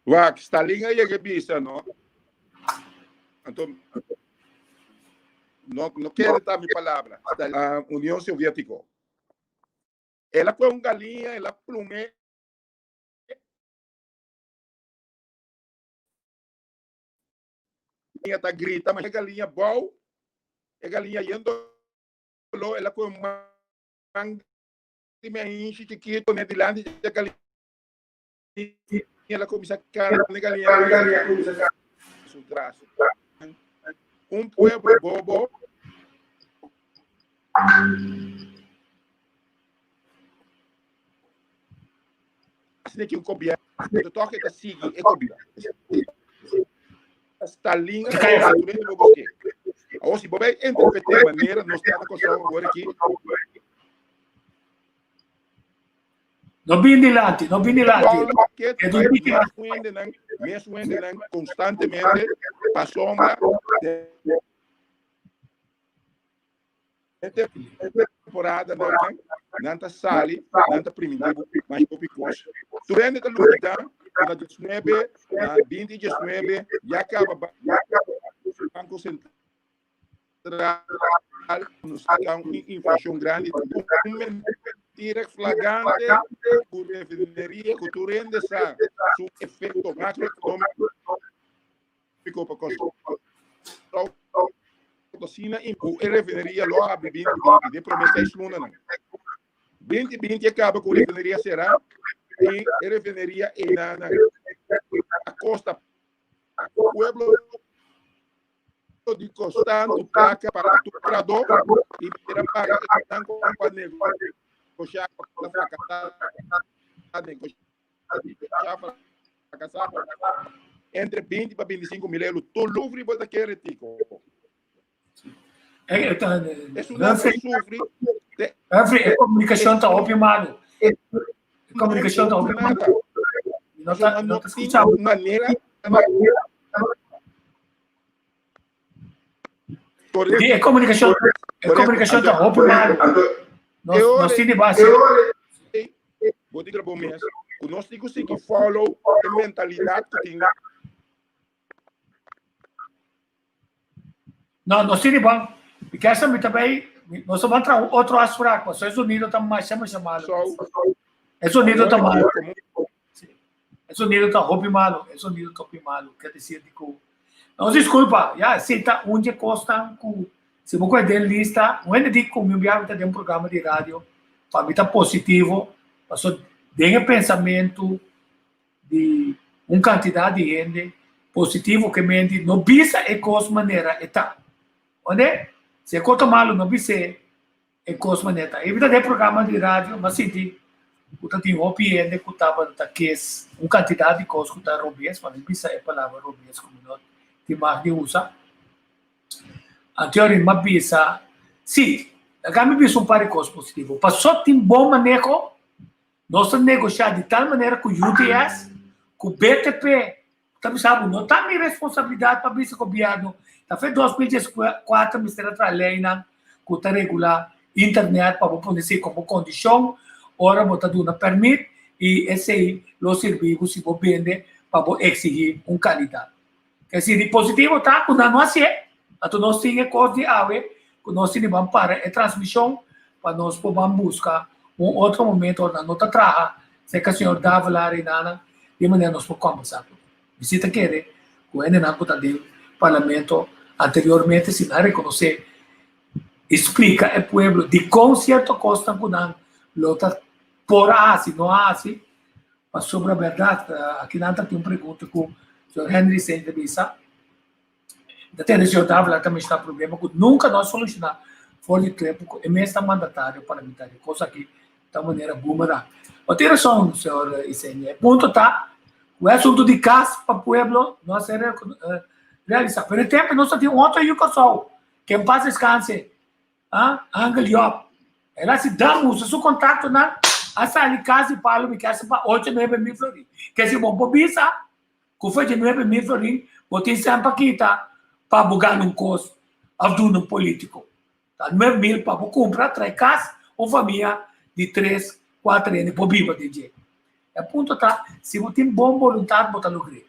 [SPEAKER 5] Wax, Stalin aí que bisa, não? Então, não quero dar minha palavra. A União Soviética. Ela foi uma galinha, ela plume. A galinha tá grita, mas a galinha boa, a galinha indo, ela foi uma galinha chiquito, né, de lá, a galinha, ela começa a carne, a galinha começa a carne, su traço. Pueblo bobo, assim que cobiça, o toque da sigue é cobiça. Stalin durante o bosque. Ou se você interpretar de maneira, nós estamos com agora aqui.
[SPEAKER 4] Não vim de lá, não vim de lá.
[SPEAKER 5] Me suende constantemente para sombra de temporada nanta sali, nanta primitivo, mas picoso. Durante a luta, na 19, na 2019, já acaba o Banco Central nos dá uma inflação grande, mentira flagrante, por refinaria, que tu rende seu efeito macroeconômico para Kosovo. Cocina e a refinaria lo abre 2020, de promessa isso não. 2020 acaba com a refinaria será e a refinaria na costa o pueblo de Constante placa para o comprador e para pagar a companhia coxar para fracassar entre 20 para 25 mil euros tu livre para querer tico é
[SPEAKER 4] comunicação está optimada. Comunicação está optimada. Não está escutando
[SPEAKER 5] maneira
[SPEAKER 4] a comunicação está optimada. Nós temos base.
[SPEAKER 5] Vou dizer para vocês, nós temos que follow a mentalidade que tem.
[SPEAKER 4] Não, nós temos bom. Porque essa também, nós vamos entrar outro aspecto, mas os Estados Unidos estão mais chamado. Estados Unidos está mal. Estados Unidos está optimado. Estados Unidos está optimado. Quer dizer que Não, desculpa, já, se tá onde custa, se você tem lista, onde digo que o meu viagem tem um programa de rádio, para mim tá positivo, passou tem pensamento de uma quantidade de gente positivo que mente, não bisa e coisa maneira, eta. Onde? Se eu tomá-lo, não bisa e coisa maneira. Evita de programa de rádio, mas sim, eu tenho opinião que estava que uma quantidade de coisas que está roubando, mas não bisa a palavra roubando como não que mais de usa. A teoria mas bisa, sim, a kami bisa par de coisas positivas. Passou tem bom manejo, nós negociar de tal maneira com o UTS, com o BTP, também sabe, não está minha responsabilidade para bisa governo. Tá feito 2014, Ministério da Lei, que está regular internet para você como condição, ora você dá permite e esse aí os serviços se vende para exigir uma qualidade. Quer dizer, de positivo está quando não assim, então nós temos coisa de água, que nós temos para a transmissão, para nós podermos buscar outro momento onde não está trabalhando, se que o senhor dá valor e nada, de maneira nós podemos conversar. Visita querer, com ele na conta do parlamento anteriormente, se não reconhecer, explica ao povo de com certo custa com não luta por assim, não assim, mas sobre a verdade, aqui não tem uma pergunta com o senhor Henry Saint Bisa, até o senhor Dávila também está problema que nunca nós solucionamos fora de tempo, e mesmo mandatário parlamentar, coisa que da maneira boomerang. A ter razão, senhor Isenia. Ponto está, o assunto de casa para o povo, nós realizar. Por exemplo, nós temos outra educação, que em paz descanse, Angel Yop. Ela se damos o seu contato na a sala de casa e Paulo me quer para 8, 9 mil florins. Quer dizer, bom, por isso, que foi de 9 mil florins, vou ter sempre aqui, tá? Para bugar num custo, um político. Tá? 9 mil para comprar, trazer casa, ou família de 3, 4 anos, por viva de dia. O ponto está, se você tem boa vontade, você lograr.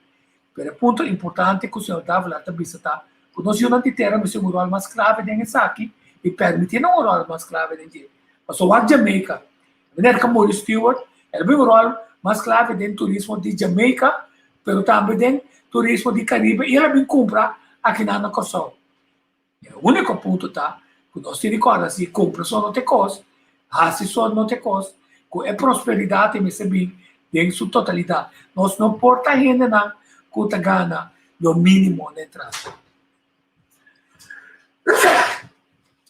[SPEAKER 4] Pero o ponto importante que o senhor Dávila também está, que nós não temos um rol mais clave dentro aqui, e permitir um rol mais clave dentro. Mas o Jamaica, a maneira como o Stewart, ele tem um rol mais clave dentro do turismo de Jamaica, mas também dentro do turismo de Caribe, e ele vem comprar aqui na Corsol. O único ponto está, que nós temos que se compra só não tem coisa, se só não tem coisa, que é prosperidade, mas também em sua totalidade. Nós não porta ainda na que gana o mínimo de entrada.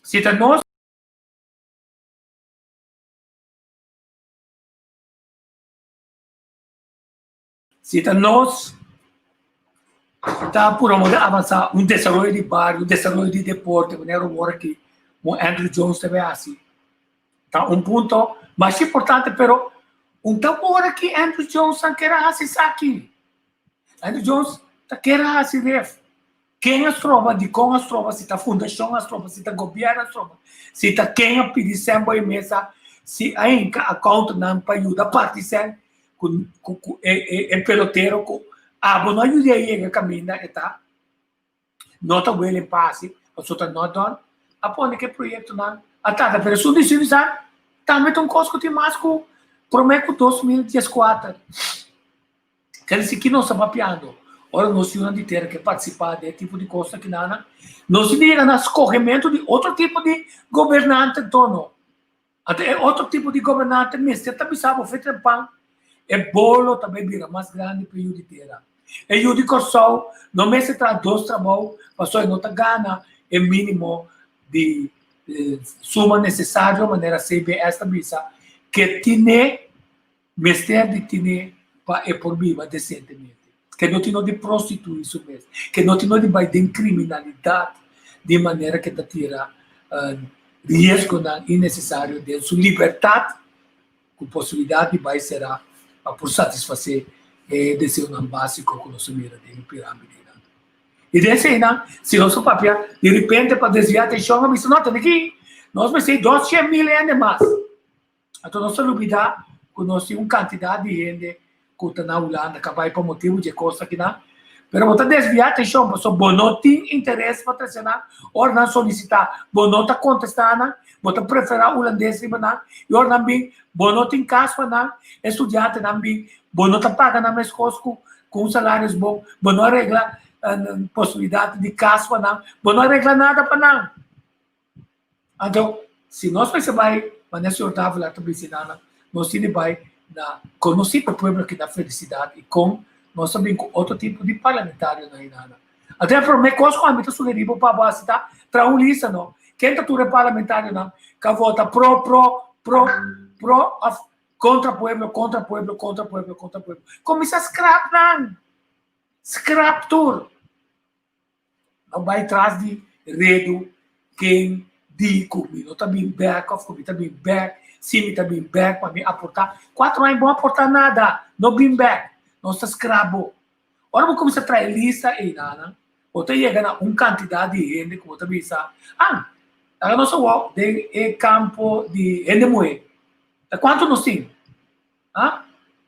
[SPEAKER 4] Se nós está por avançar desenvolvimento de bairro, desenvolvimento de deporte, maneira que o Andrew Jones também assim. Tá ponto mais importante, pero tambor que Andrew Jones quer fazer aqui. Andrew Jones quer fazer quem as tropas, de com as tropas, se está fundação as tropas, se está governo as tropas, se está quem a pedir sempre em mesa, se ainda a conta não para ajudar a participar com o peloteiro, com não ajuda aí a caminhar, tá? Não está bem em passe, a sua nota, após que projeto não, atada, mas se decisão, também tem um custo de mais com prometo 2014. Quer dizer que nós estamos mapeando. Ora, nós temos de ter que participar desse tipo de coisa que nada. Nós temos no escorrimento de outro tipo de governante, dono. Até outro tipo de governante, mas você também sabe, o feito de pão, é bolo também vira mais grande para o de terra. E o de Corsol, não me se traz 2 trabalhos, mas só não gana o mínimo de suma necessária, de maneira CBS também, que tiene, mestre de tiene, para por viva decentemente. Que não tem de prostituir isso mesmo. Que não tem de bater criminalidade de maneira que te tira risco innecessário de sua liberdade, com possibilidade de vai será por satisfazer desejo básico que nós mira de pirâmide. E desse aí, se nosso papel, de repente, para desviar a atenção, nós não tem aqui, nós vamos ter 200 mil anos mais. Então, nós não olvidar que nós temos uma quantidade de gente que está na Holanda, que vai por motivo de coisa aqui, não. Mas vou desviar a atenção, porque bom, não tem interesse para trazer, ou não solicitar, bom, não está contestando, vou preferir o holandês, e ou também, bom, não tem caso para estudante, também, bom, não está pagando as coisas com salários bons, bom, não arregla possibilidade de caso para não, não arregla nada para não. Então, se nós vai, mas nesse ordem lá também nós temos vai conhecer o povo que dá felicidade e com nós também com outro tipo de parlamentário na Irana. Até para mim, coisa com a meta sugerido para base tá, para um lista não. Quem tá tudo parlamentário não, que vota pro contra pueblo. Como isso é scrap não. Scrap tour. Não vai atrás de redo quem de comigo também back sim também back para me aportar 4 anos não vão aportar nada não bem back não está escravo ora vou começar a trazer lista e nada ou te chega na quantidade de gente como também sabe agora nós só de campo de gente moe quanto nós tem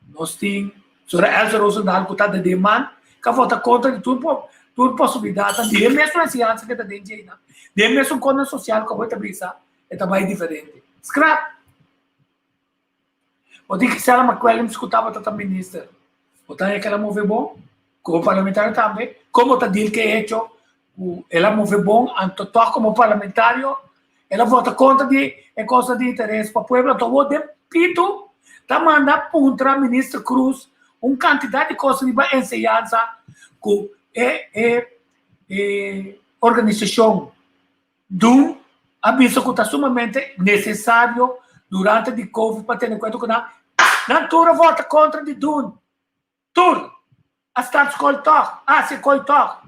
[SPEAKER 4] nós tem sobre Elsa Rosendahl que está de demanda que vota contra de tudo possibilidade de mesmo a ciência que está dentro aí de mesmo conta social que vai brisa é também diferente scrap o que se ela maquela me escutava também ministro o tá aquela move bom como parlamentar também como tá dil que é hecho ela move bom anto como parlamentário ela vota contra de coisa de interesse para o povo então vou de pito tá manda contra ministro Cruz quantidade de coisas de ensinança que organização do aviso que está sumamente necessário durante o Covid para ter em conta que na tura vota contra de Dun. Tur, a start coltor, se coltor.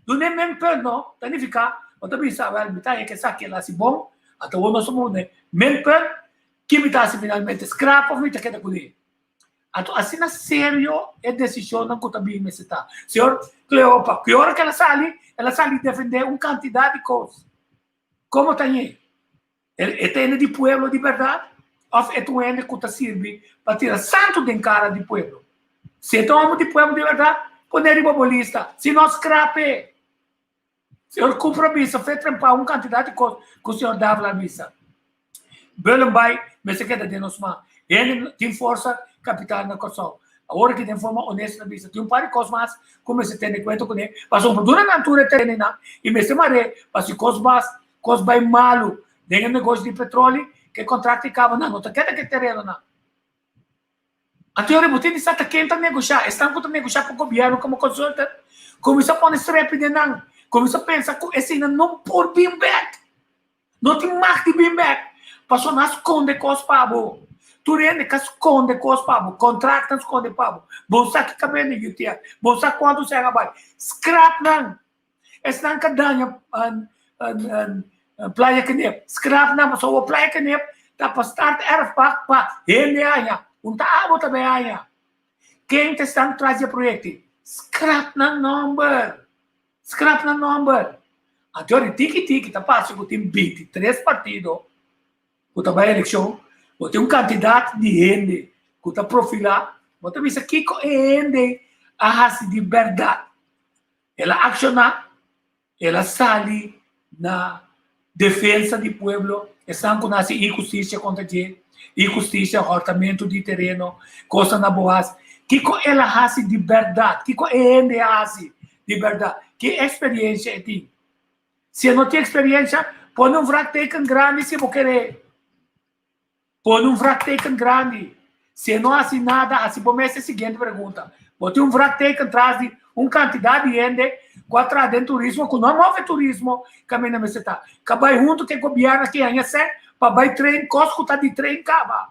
[SPEAKER 4] Do nem mesmo não, significa, o também sabe, me tá que saque lá se bom, até o nosso mundo, mesmo que me tá finalmente scrap of me tá que tá com ele. Então, assim, na sério, é decisão não que também me está. Senhor Cleopa, que hora que ela sai defender quantidade de coisas. Como está aí? É tem de pueblo de verdade? Ou é tu ende que serve para tirar santo de cara de pueblo? Se é homem de pueblo de verdade, poder ir bobolista. Se não scrape, senhor compromisso, fez trampar quantidade de coisas que o senhor dava na missa. Belém vai, mas se quer de nós, ele tem força capital na Kosovo. A hora que tem forma honesta na missa, tem par de coisas mais, como se tem em conta com ele, mas o produto na natura tem e me se maré, mas se coisas bem malo, tem um negócio de petróleo, que contrato e cava, não tá querendo que terreno, não. A teoria botin está quente a negociar, estão com negociar com o governo como consulta, começa a pôr strep de não, começa a pensar que esse não por bem back, não tem mais de bem back, passou nas esconde coisas para bo, tu rende que esconde coisas para bo, contrato esconde para bo, bolsa que cabelo de jutia, bolsa quanto se acabar, scrap não, esse não cadanha playa que nem, scrap não, mas o playa que nem, tá para start erf para ele aí. Unta abo também aí. Quem está trazendo projeto? Scrap na number. A teoria tiki tá passando que tem 23 partidos. Que tá vai eleição. Que tem candidato de gente que tá profilar. Mas também isso aqui é a raça de verdade. Ela acciona, ela sai na defesa do povo. Estão com essa injustiça contra gente. Injustiça, rotamento de terreno, coisa na boas. Que ela hace de verdade? Que ele hace de verdade? Que experiência tem? Se não tem experiência, põe vratecan grande se você querer. Põe vratecan grande. Se não hace nada, assim, começa a seguinte pergunta. Põe vratecan atrás de quantidade de gente que atrás de turismo, que não move turismo, caminha na meseta. Acaba junto que o governo aqui ainda para vai trem, costa de trem, cava.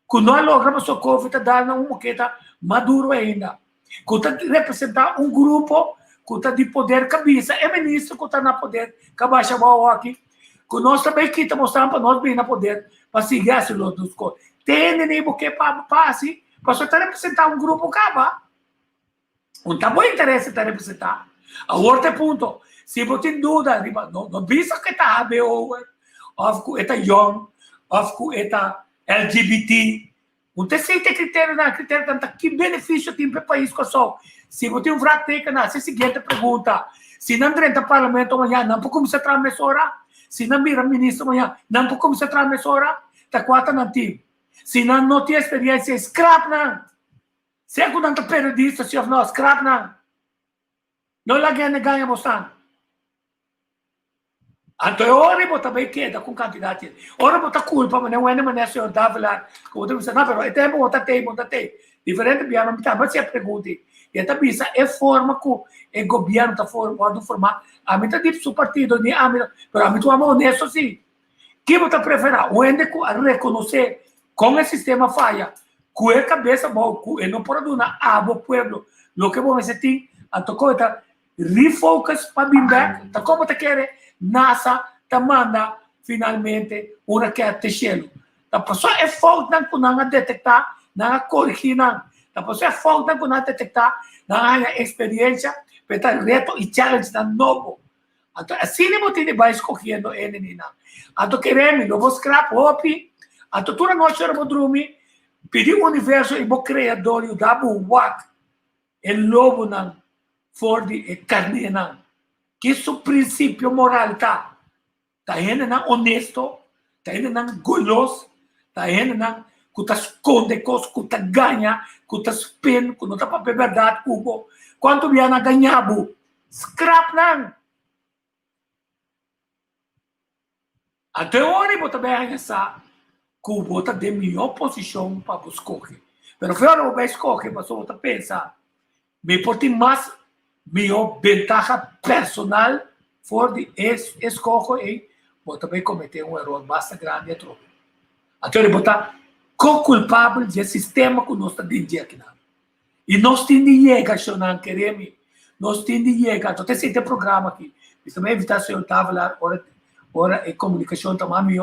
[SPEAKER 4] Que nós logramos o Covid, dar uma moqueta maduro ainda. Que está representar grupo que está de poder cabeça. É ministro que está na poder, que abaixa o aqui. Que nós também que está mostrando para nós bem na poder, para seguir as outras coisas. Tem nem porque para assim, para só representar grupo, cava. Não tá bom interesse de representar. A outro ponto, se você tem dúvida, não pensa que está a of ku eta young, of ku eta LGBT. Não tem critério tanto que benefício tem para o país que só. Se você tem um vrateca na seguinte pergunta, se não entra no parlamento amanhã, não pode começar a transmissora. Se não mira ministro amanhã, não pode começar a transmissora. Tá quatro não tem. Se não tem experiência, scrap não. Se é que não está periodista, se não scrap não. Não lagyan na ganha mo saan. Anto ora mo também queda com candidato. Ora mo ta culpa, mas não é nem é senhor Davila. Como tu disse, não, pero é tempo mo ta te. Diferente biama me tá, mas se pergunta. E esta bisa é forma que o governo está formar. A mim tá dito seu partido nem a mim, pero a mim tu amo honesto sim. Que você prefere? Onde reconhecer como o sistema falha, com a cabeça boa, e não pode dar abo pueblo. Lo que você tem, a tua coisa refocus para bem back, tá como você quer, NASA tá manda finalmente uma que é techelo. Tá passou é falta não com detectar, não corrigir não. Tá passou é falta não com detectar, não experiência, para reto e challenge na novo. Então, assim não tem vai escolhendo ele não. Então queremos, não vou scrap hopi, então toda noite eu vou dormir, pedir o universo e o criador e o dabu wat, o lobo não, for de carne não. Que isso princípio moral tá indo não honesto, tá indo não golos, tá indo não que tá esconde coisas, que tá ganha, que tá spin, que não tá para verdade cubo. Quanto vier na ganhabo, scrap não. Até onde você vai pensar que você tem melhor posição para você escolher. Mas fora você escolher, mas você pensa, me pode mais melhor vantagem personal for de escolher e você vai cometer erro bastante grande. Até onde você está co-culpável do sistema que nós estamos dentro aqui. E nós temos de chegar, se não queremos, nós temos de chegar. Então, tem esse programa aqui. Eu também invitar o senhor Tavalar, ora a comunicação também,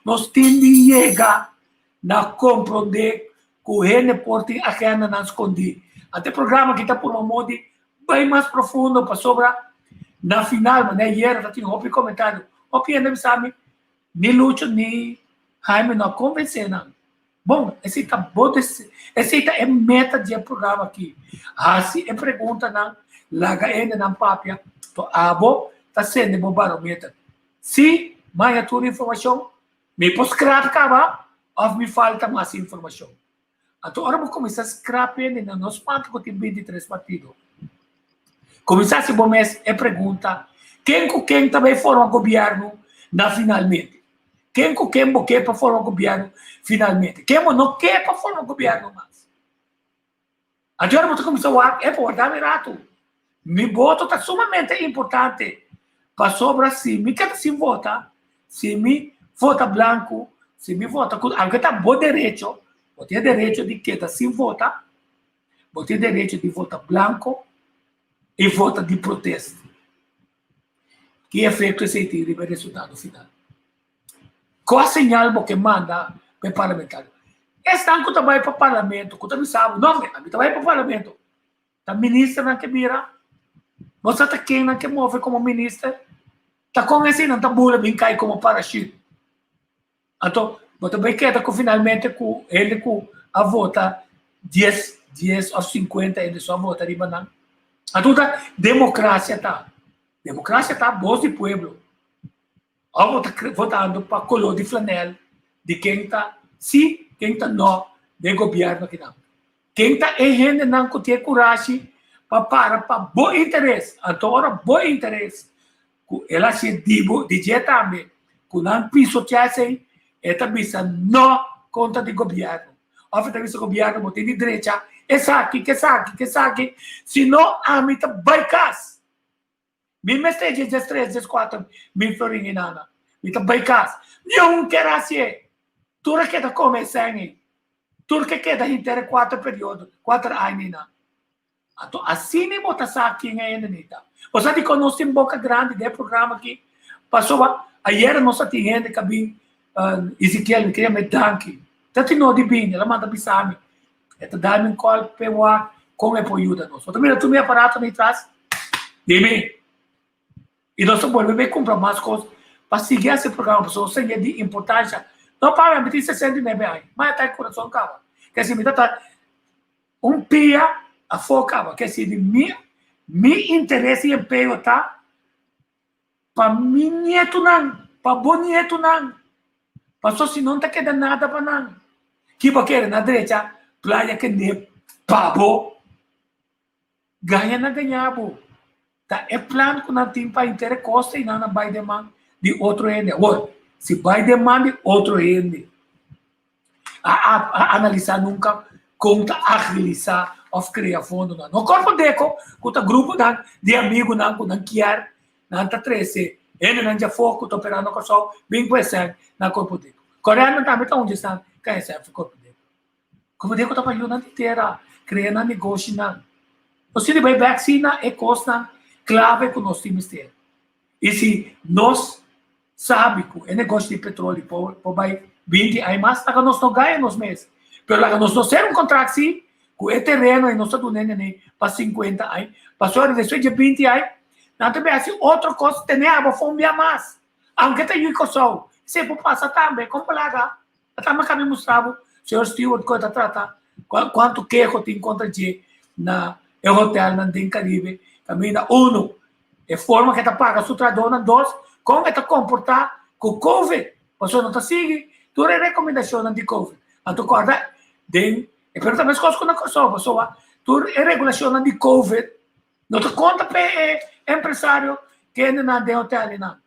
[SPEAKER 4] nós temos de chegar a compreender que o Rene Porti a gente não esconde. Até o programa que está por um modo bem mais profundo para sobre na final, né? Hier eu tinha um comentário, ainda sabe, nem Lúcio nem Jaime não convenceram. Bom, esse é meta de programa aqui. Assim é pergunta na laga ainda na papia, to abo tá sendo bom barometro. Se mais tua informação, me posso scrap ou me falta mais informação. Então, agora vou começar a scrapar no nosso panto que tem 23 partidos. Começar esse bom mês é pergunta, quem também forma governo na finalmente? Quem quer para formar governo finalmente? Quem não quer para formar governo mais? Agora vou começar a guardar rato. Meu voto está sumamente importante para sobre se me quer se vota, se me vota branco, se me vota com alguém está bom direito, vou ter direito de que se vota, vou ter direito de votar branco e vota de protesto. Que efeito esse tem o resultado final? Qual a señal que manda para o parlamentar? Estão que trabalham para o parlamento, que também sabe, não, a mim trabalha para o parlamento. A ministra não que mira, você está quem não que move como ministra, está com esse não está bula bem cai como parachute. Então, você vai querer que finalmente com ele com a vota 10 ou 50 ele só vota de banana. Então, democracia tá voz do povo. Ou votando para color de flanel de quem está sim, quem está não, de governo que não. Quem está errando não tem coragem para bom interesse. Então, ora, bom interesse. Ela se diz também, que não pisoteasse, esta bisa não conta de governo. Ou esta bisa governo tem de direita, que saque. Se não, a mim está baicas. Me mestege 3, 4 florin inana. Me tá baicas. Não quer assim. Tudo que está começando. Tudo que queda inteiro 4 períodos, 4 anos. Então, assim nem botar aqui ainda, Nita. Você te conhece em boca grande do programa aqui. Passou, ayer nós tínhamos que vir, Ezequiel, queria me danke. Tá tendo de bem, ela manda bisame. Esta dá-me um call, pewa, como é para ajudar nós. Então, mira, tu me aparato nem traz. Dime. E nós vamos comprar mais coisas para seguir esse programa, pessoas sem de importância. Não para me dizer 69 anos, mas até o coração acaba. Quer dizer, me dá pia a foca, quer dizer, me interesse em emprego, tá? Para mim, nieto não, para bom nieto não. Passou se não está querendo nada para não. Que vai querer na direita, playa que nem pabo, ganha na ganhabo. tá é plano que não tem para intercosta e não vai demanda de outro ende. Agora, se vai demanda de outro ende, a analisar nunca conta agilizar ou criar fundo não. No corpo deco, conta grupo de amigos não que não quer, não tá 13, ele não já foco, tô operando com só bem conhecendo na corpo deco. Coreano também tá onde está, conhecendo corpo deco. Corpo deco tá para ajudar inteira, criando negócio não. Você vai vacina é coisa clave que nós temos que ter. E se nós sabemos que é negócio de petróleo por vai 20 anos mais, tá que nós não ganhamos meses. Pero que nós não temos contrato assim, com o terreno e nós estamos dando para 50 anos, passou a depois de 20 anos, não também assim outra coisa tem a fome mais. Aunque tem o sol, se por passar também, como lá, até mais que me mostrava, o senhor Stewart coisa trata quanto queijo tem contra de na é hotel não tem Caribe, caminha é forma que está paga sua tradona, dois, como está comportar com o Covid, você não está seguindo, tu é recomendação de Covid, então corda, tem, e pero também as coisas que não conheceu, pessoa, tu é regulação de Covid, não te conta para empresário que ainda não tem hotel não,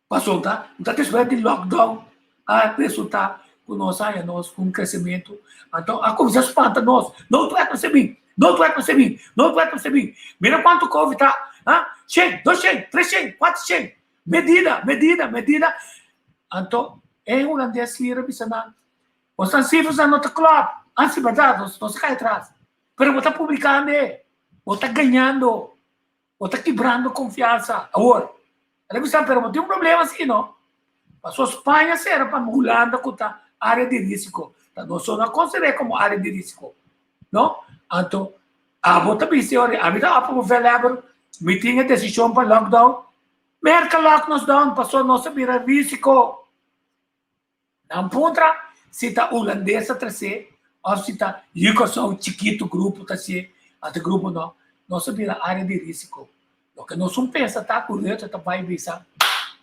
[SPEAKER 4] passou tá, então tem de lockdown, a resultar com nós aí nós com crescimento, então a coisa espanta nós, não tu é perceber. Não vai perceber. Mira quanto Covid está. 100, 200, 300, 400. Medida. Então, é holandês que revisa na. Os cifras não estão claros. Antes, verdade, não se cai atrás. Mas você está publicando, você está ganhando, você está quebrando confiança. Agora, revisa, pero tem um problema assim, não? Passou a Espanha, será para Holanda, que está área de risco. Não só não considera como área de risco. Não? Então, a bota senhora, a vida para o velho, me tinha decisão para lockdown, merca lockdown, passou nossa vira risco. Não pontra, se está holandesa trazer, ou se está um chiquito grupo trazer, até grupo não, nossa vira área de risco. O que nós não pensa, tá curioso, tá vai visar.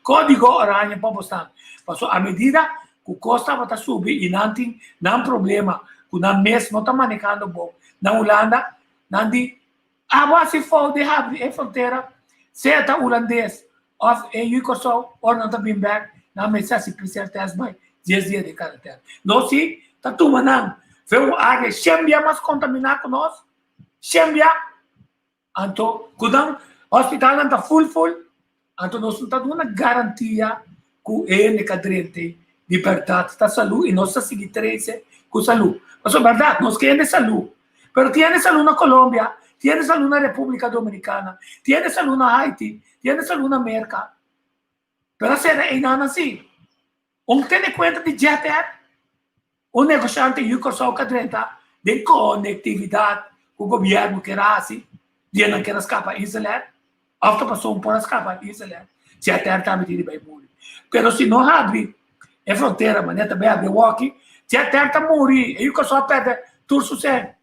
[SPEAKER 4] Código oranha para postar. Passou a medida que o custo vai subir e não tem problema, que na mês não está manejando bom. Na Holanda, não de se for de a fronteira, se é holandês, ou é Ucosol, ou não está bem back, não me se precisa teste mais 10 dias de caractere. Não se está tomando, foi uma área chambia mais contaminada com nós, chambia, então, quando o hospital não está full, então nós não estamos dando uma garantia que ele cadrente liberdade da saúde e nós estamos seguindo 13 com saúde. Mas é verdade, nós queremos saúde. Pero tienes salud na Colômbia, tienes salud na República Dominicana, tienes salud na Haiti, tienes salud na América. Pero será ainda assim. Tem conta de JETER, o negociante Ucosol cadrenta de conectividade com o governo que era assim, de não quer escapar Israel, after passou por escapar Israel, JETER também tem bem muito. Pero se não abre a fronteira, mas também abre o walkie, JETER está morrer, e Ucosol perde tudo sucesso.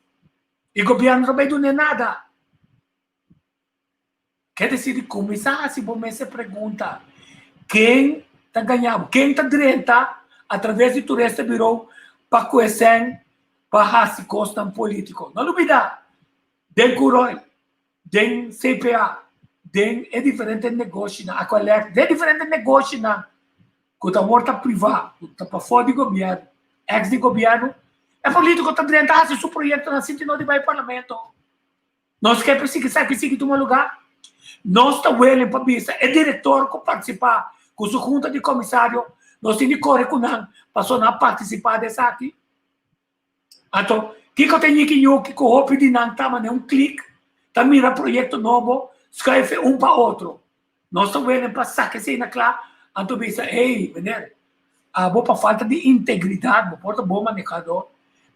[SPEAKER 4] E o governo também não é nada. Quer dizer, começar a se pergunta quem está ganhando, quem está direito através de todo esse virou para conhecer, para se costar político. Não duvida, tem Curoi, tem CPA, tem diferente negócio, a coleta, tem diferente negócio, que está morta privada, está para fora do governo, ex do governo. É político que está direito seu projeto na Sintinó de vai parlamento. Nós queremos que tomar lugar. Nós estamos willing para isso. É diretor que participar com sua junta de comissário. Nós temos que correr com ele para participar dessa aqui. Então, o que eu tenho que correr de não tá, mas um clique, tá mira projeto novo, escreve para outro. Nós estamos willing para sacar isso aí na clara. Então, pensa, ei, menino, para falta de integridade, para bom manejador.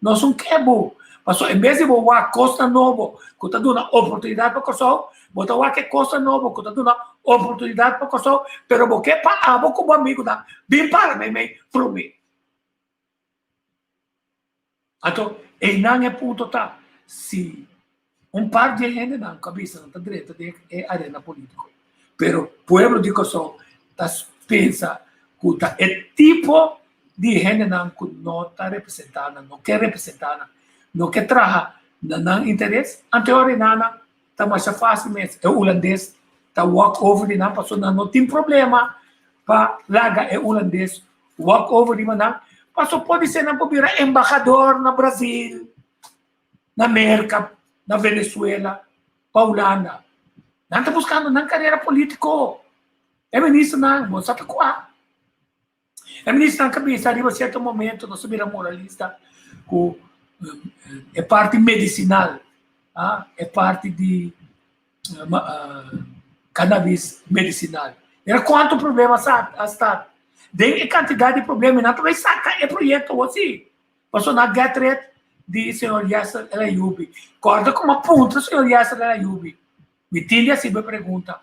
[SPEAKER 4] Nós não queremos. Passou, em vez de botar costa nova, que está dando oportunidade para o pessoal, botar que costa nova, que está dando oportunidade para o pessoal, mas porque para a como amigo da, bem para mim, para mim. Então, e não é ponto tá, se par de gente na cabeça não está direita é arena política, pero pueblo de Kosovo pensa que é tipo de gente que não está representada, não quer representar, não quer trabalhar, não interesse, anterior nada, tá mais fácil mesmo. É o holandês, tá walk over de não, passou não tem problema para largar é holandês, walk over de não, passou pode ser não para virar embaixador na Brasil, na América, na Venezuela, para Holanda. Não está buscando na carreira político. É ministro não, você está com é ministro na cabeça, arriba a certo momento, nós somos moralista, é parte medicinal, é parte de cannabis medicinal. Era quanto problema está? Tem quantidade de problemas, não também saca é projeto assim. Passou na get rid de senhor Yasser El Ayoubi. Corta com uma ponta, senhor Yasser El Ayoubi. Me tende assim, me pergunta.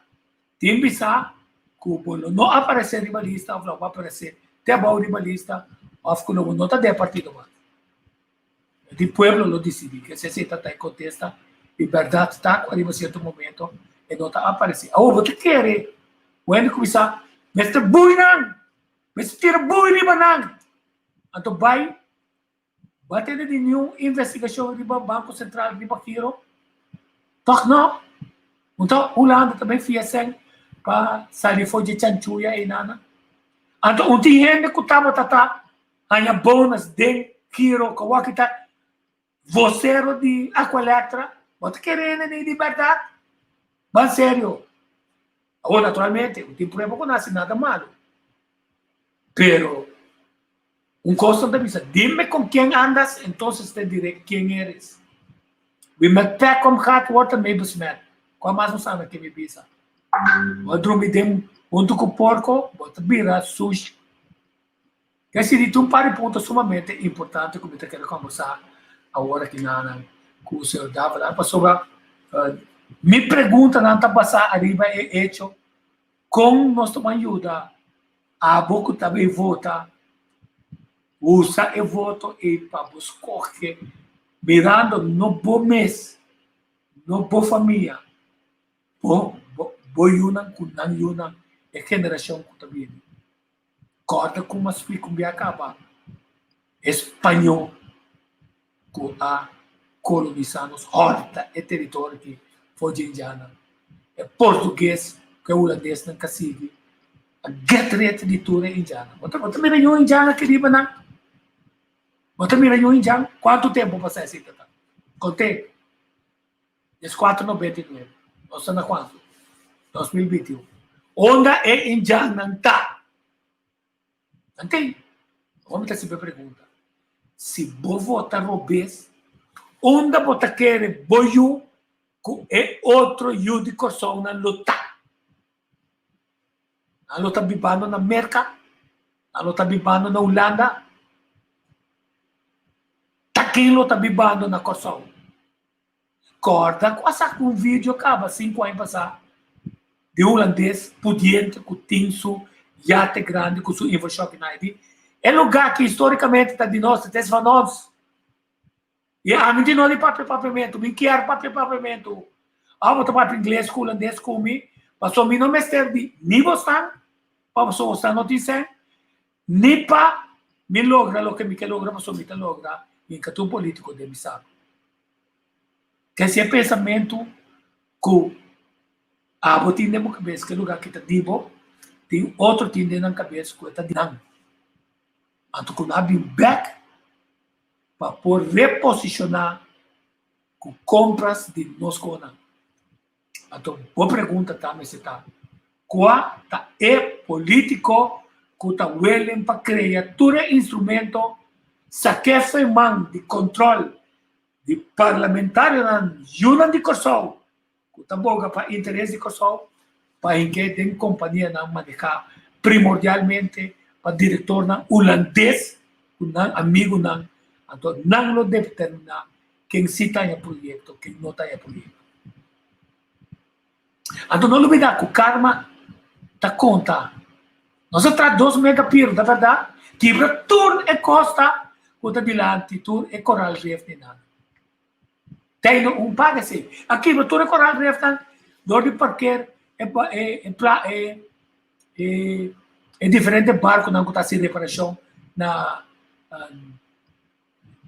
[SPEAKER 4] Tem pensar que o não aparecer rivalista, ou não aparecer até bom rivalista, ou que não está de partido mais. O povo lo decide, que se está em contesta, e verdade está, arriba a certo momento, e não está aparecendo. Agora, o que quer? Quando começar, Mr. Buinan, Mr. Tira Buinan, então vai ter nenhuma investigação do Banco Central de Bakiro? Toch não? Então, Holanda também fez assim, para sair fora de chanchuya e nada. Então, um dia que estava tata, há bônus de Kiro, que o que está vocero de Aqualetra, você querendo de liberdade? Mas sério. Ou, naturalmente, não tem problema com nada malo. Pero, coisa da misa, dime com quem andas, então te direi quem eres. We met back com hot water, maybe smet. Qual mais não sabe que me bisa? Outro me dem junto com porco, bota bira, sushi. Que se dito par de pontos sumamente importante, como eu quero conversar agora que nada com o senhor David. Passou me pergunta não está passar arriba é hecho com nossa ajuda a pouco também vota usa e voto e para buscar que mirando no bom mês no boa família boa yunan com não yunan é geração que também corta com uma explico me acaba espanhol com a colonizados horta e território que foi de indiana é português que é holandês não consigo a get rid de tudo é indiana você me ganhou indiana que riba não você me ganhou indiana quanto tempo você assim tá contei 4,99 ou seja quanto 2021 onde é indiana não tá entende vamos ter sempre pergunta se vou votar robês onde você quer boiu é outro yu de coração na luta. A luta bibano na América, a luta bibano na Holanda, taquim luta bibano na coração. Corta, quase um vídeo acaba 5 anos passar de holandês pudiente com tinso, iate grande com sua infoshock na ID. É lugar que historicamente está de nós, está de nós. E a mim não é papel, me quer papel. Vou tomar inglês, holandês, comigo, mas só me não me serve nem você, para você não dizer, nem para me logra o que me quer logra, mas só me logra em que tu político de me sabe. Que esse pensamento que a botin de cabeça que lugar que está dibo, tem outro tinde na cabeça que está dinam. Então, quando há back para por reposicionar com compras de nós conan. Então, boa pergunta também se está. Qual é político que está willing para criar todo instrumento saque mão de controle de parlamentário na União de Kosovo, que está boga para interesse de Kosovo, para que tem companhia na manejar primordialmente para diretor na holandês, na amigo na. Então, não lo determina quem se está em projeto, quem não está em projeto. Então, não olvidar que o karma está conta. Nós temos 2 megapiros, da verdade, que tur e costa, conta dilante, tur e coral reef de nada. Tem paga assim. Aqui, tur e coral reef, dor de parqueiro, é diferente barco, não está sem reparação na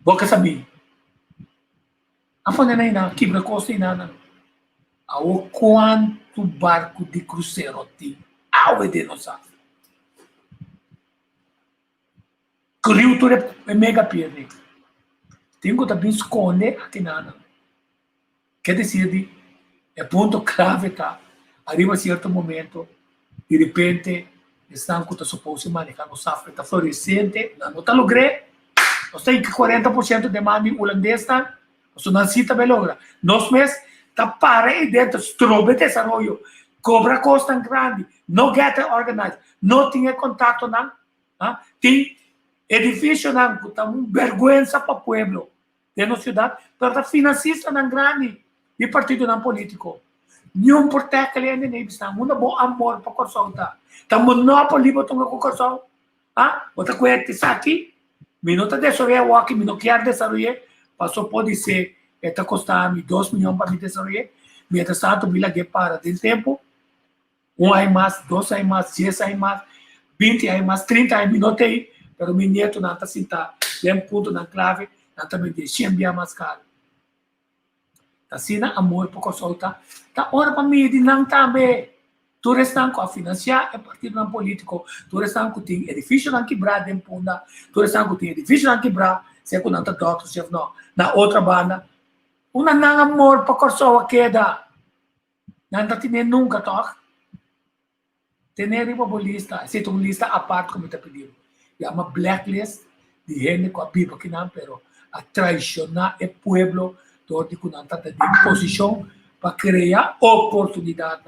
[SPEAKER 4] boca sabi. Apa na na kibra costa na. ao quanto barco de cruzeiro tem ao de nossa. O rio tudo é mega pierde. Tem que também esconder aqui nada. Quer dizer, é ponto clave, tá? Arriba certo momento, de repente, estão que está suposto manejar no safra, está florescente, não está logrando, nós temos 40% de demanda holandês, nós não cita bem logra. Nós mesmos, está para aí dentro, estrobe desenvolvimento, cobra custo grande, não get organized, não tem contato, não, tem edifício, não, está uma vergonha para o povo, de nossa cidade, mas está financista, não grande, e partido não político. Nenhum protege ali ainda nem está. Um bom amor para o coração, tá? Estamos não para livre com o coração. Outra coisa que está aqui, minuto de desenvolver o aqui, minuto quer desenvolver, passou pode ser, está custando 2 milhões para me desenvolver, mientras tanto, me laguei para tem tempo, 1 ano mais, 2 anos mais, 10 anos mais, 20 anos mais, 30 anos, minuto aí, mas o meu neto não está sentado, tem um ponto na clave, não está me deixando bem mais caro. Assim, amor para o solta, tá hora para mim de não também. Tu restam com a financiar é partido não político, tu restam com tem edifício não quebrar de punda, tu restam com tem edifício não quebrar, se é com não tá doctor chef não, na outra banda, uma não amor para o solta queda, não tá tendo nunca toque, tem uma lista, se tu lista a parte como está pedindo, é uma blacklist de gente com a Bíblia que não, pero a traicionar o pueblo de que não está de posição para criar oportunidade.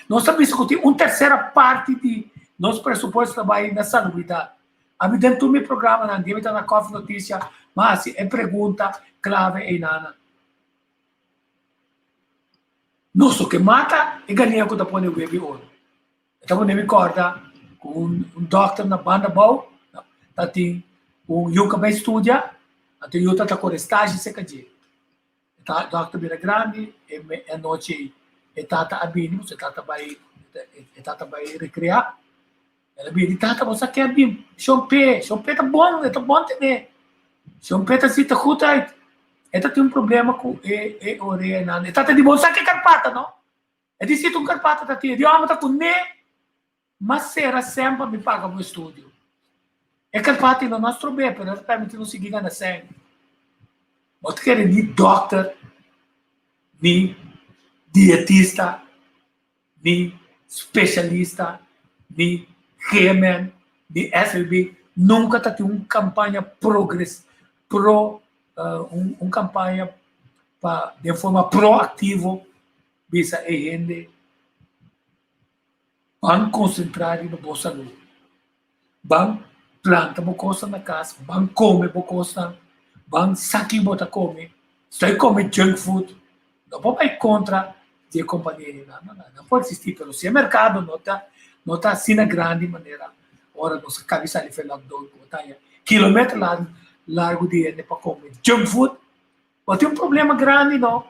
[SPEAKER 4] Nós estamos discutindo uma terceira parte de nosso pressuposto trabalho na salubridade. A mim dentro do meu programa, não deve estar na Coffee Notícia, mas é pergunta clave e nada. Nosso que mata é galinha que está pondo o bebê ouro. Então, eu me recordo com um doctor na banda boa, tem yuca bem estudia, até yuca está com estágio seca dia. Tá, doctor Bira Grande, é noite, é tata abinimo, você tata vai recriar. Ela bem, tata você quer abim, chompe tá bom também. Chompe tá se tá cuta, ela tem um problema com orelha nada. Tata de bolsa que carpata, não? É de sítio um carpata tá tendo, eu tá com ne, mas será sempre me paga o estúdio. É carpata no nosso bem, pero ela permite não seguir na sangue. Você quer nem doctor, nem dietista, nem especialista, nem remen, nem SLB, nunca está tendo uma campanha uma campanha de forma proativa, bisa e gente vão concentrar na boa saúde, vão plantar boa coisa na casa, vão comer boa coisa, vão saque bota come, sai come junk food, não pode ir contra a companhia, não pode existir, pelo se o mercado não está assim na grande maneira, ora nossa cabeça ali foi lockdown, quilômetro largo de gente para comer junk food, mas tem um problema grande, não?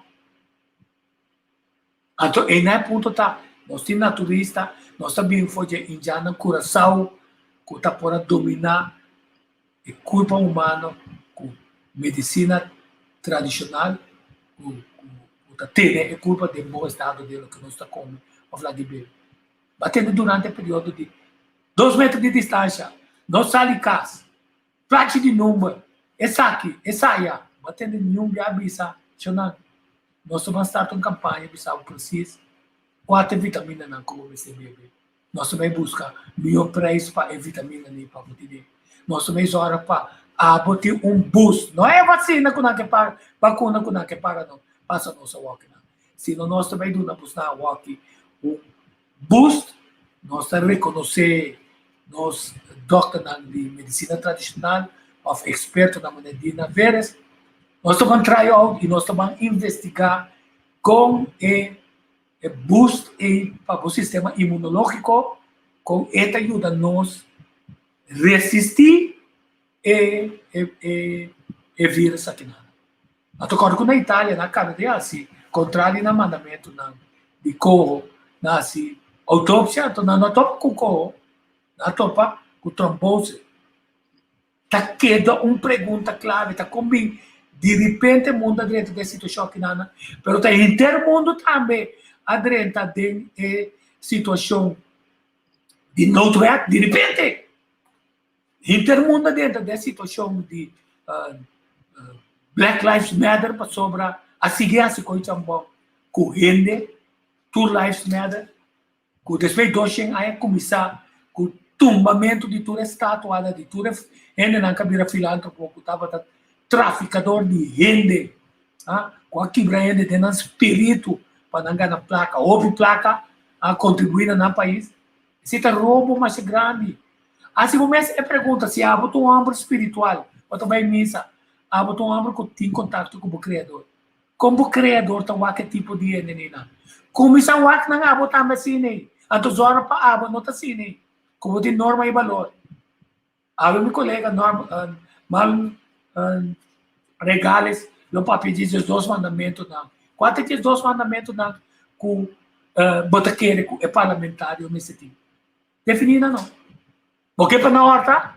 [SPEAKER 4] Então, e nesse ponto tá, nós temos naturista, nós sabemos que a indiana Curaçao, que está por dominar a culpa humana, medicina tradicional, tem a culpa do bom estado dele que nós está comendo, a falar de bem. Batendo durante o período de 2 metros de distância, não sai de casa, plate de número, essa aqui, essa aí, batendo nenhum de abisa, nós vamos startar uma campanha, bisa o preciso, 4 vitaminas não como você bebe. Nós vamos buscar melhor preço para a vitamina para poder. Nós vamos orar para botar um boost. Não é vacina que não quer pagar, vacuna que não quer pagar, não. Passa nossa walk. Se nós também não buscar walk, um boost, nós reconhecer nós doctor de medicina tradicional, of experto na medicina veres, nós vamos try out e nós vamos investigar com o boost para o sistema imunológico, com esta ajuda nós resistir e vírus aqui nada. Eu concordo na Itália, na Canadá, assim, contrário no mandamento de corro, assim, autópsia, não topa com corro, não topa com trombose. Está queda uma pergunta clave, está com de repente mundo dentro da situação que nana, pero tá inteiro mundo também adrenta de situação de noodwet, de repente inteiro mundo dentro da situação de Black Lives Matter para sobra a seguir assim coisa bom com gente Two Lives Matter com despeito doxen aí começar com tumbamento de toda estatuada de toda gente na cabira filântropo que estava traficador de gente, com a quebra gente tem um espírito para não ganhar placa, houve placa a contribuir no país. Esse é roubo mais grande. Assim começa a pergunta se há um homem espiritual, ou também missa, há um homem que tem contato com o Criador. Como o Criador está que tipo de gente, como isso é o que não há botar assim, antes hora para a não está assim, como de norma e valor. Há meu colega norma mal regales não para pedir os 2 mandamentos não. Quanto que os 2 mandamentos não com botaqueiro é parlamentário nesse tipo. Definida não. Porque para não horta?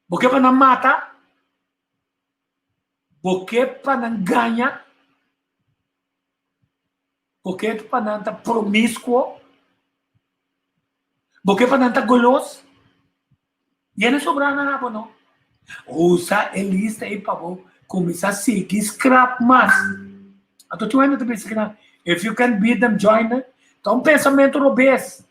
[SPEAKER 4] Porque para não mata? Porque para não ganha? Porque para não estar promíscuo? Porque para não estar goloso? E não sobra nada não. Usa a lista aí para começar a seguir scrap mas. A tu ainda te pensa que não. If you can beat them, join them. Então, pensamento obeso.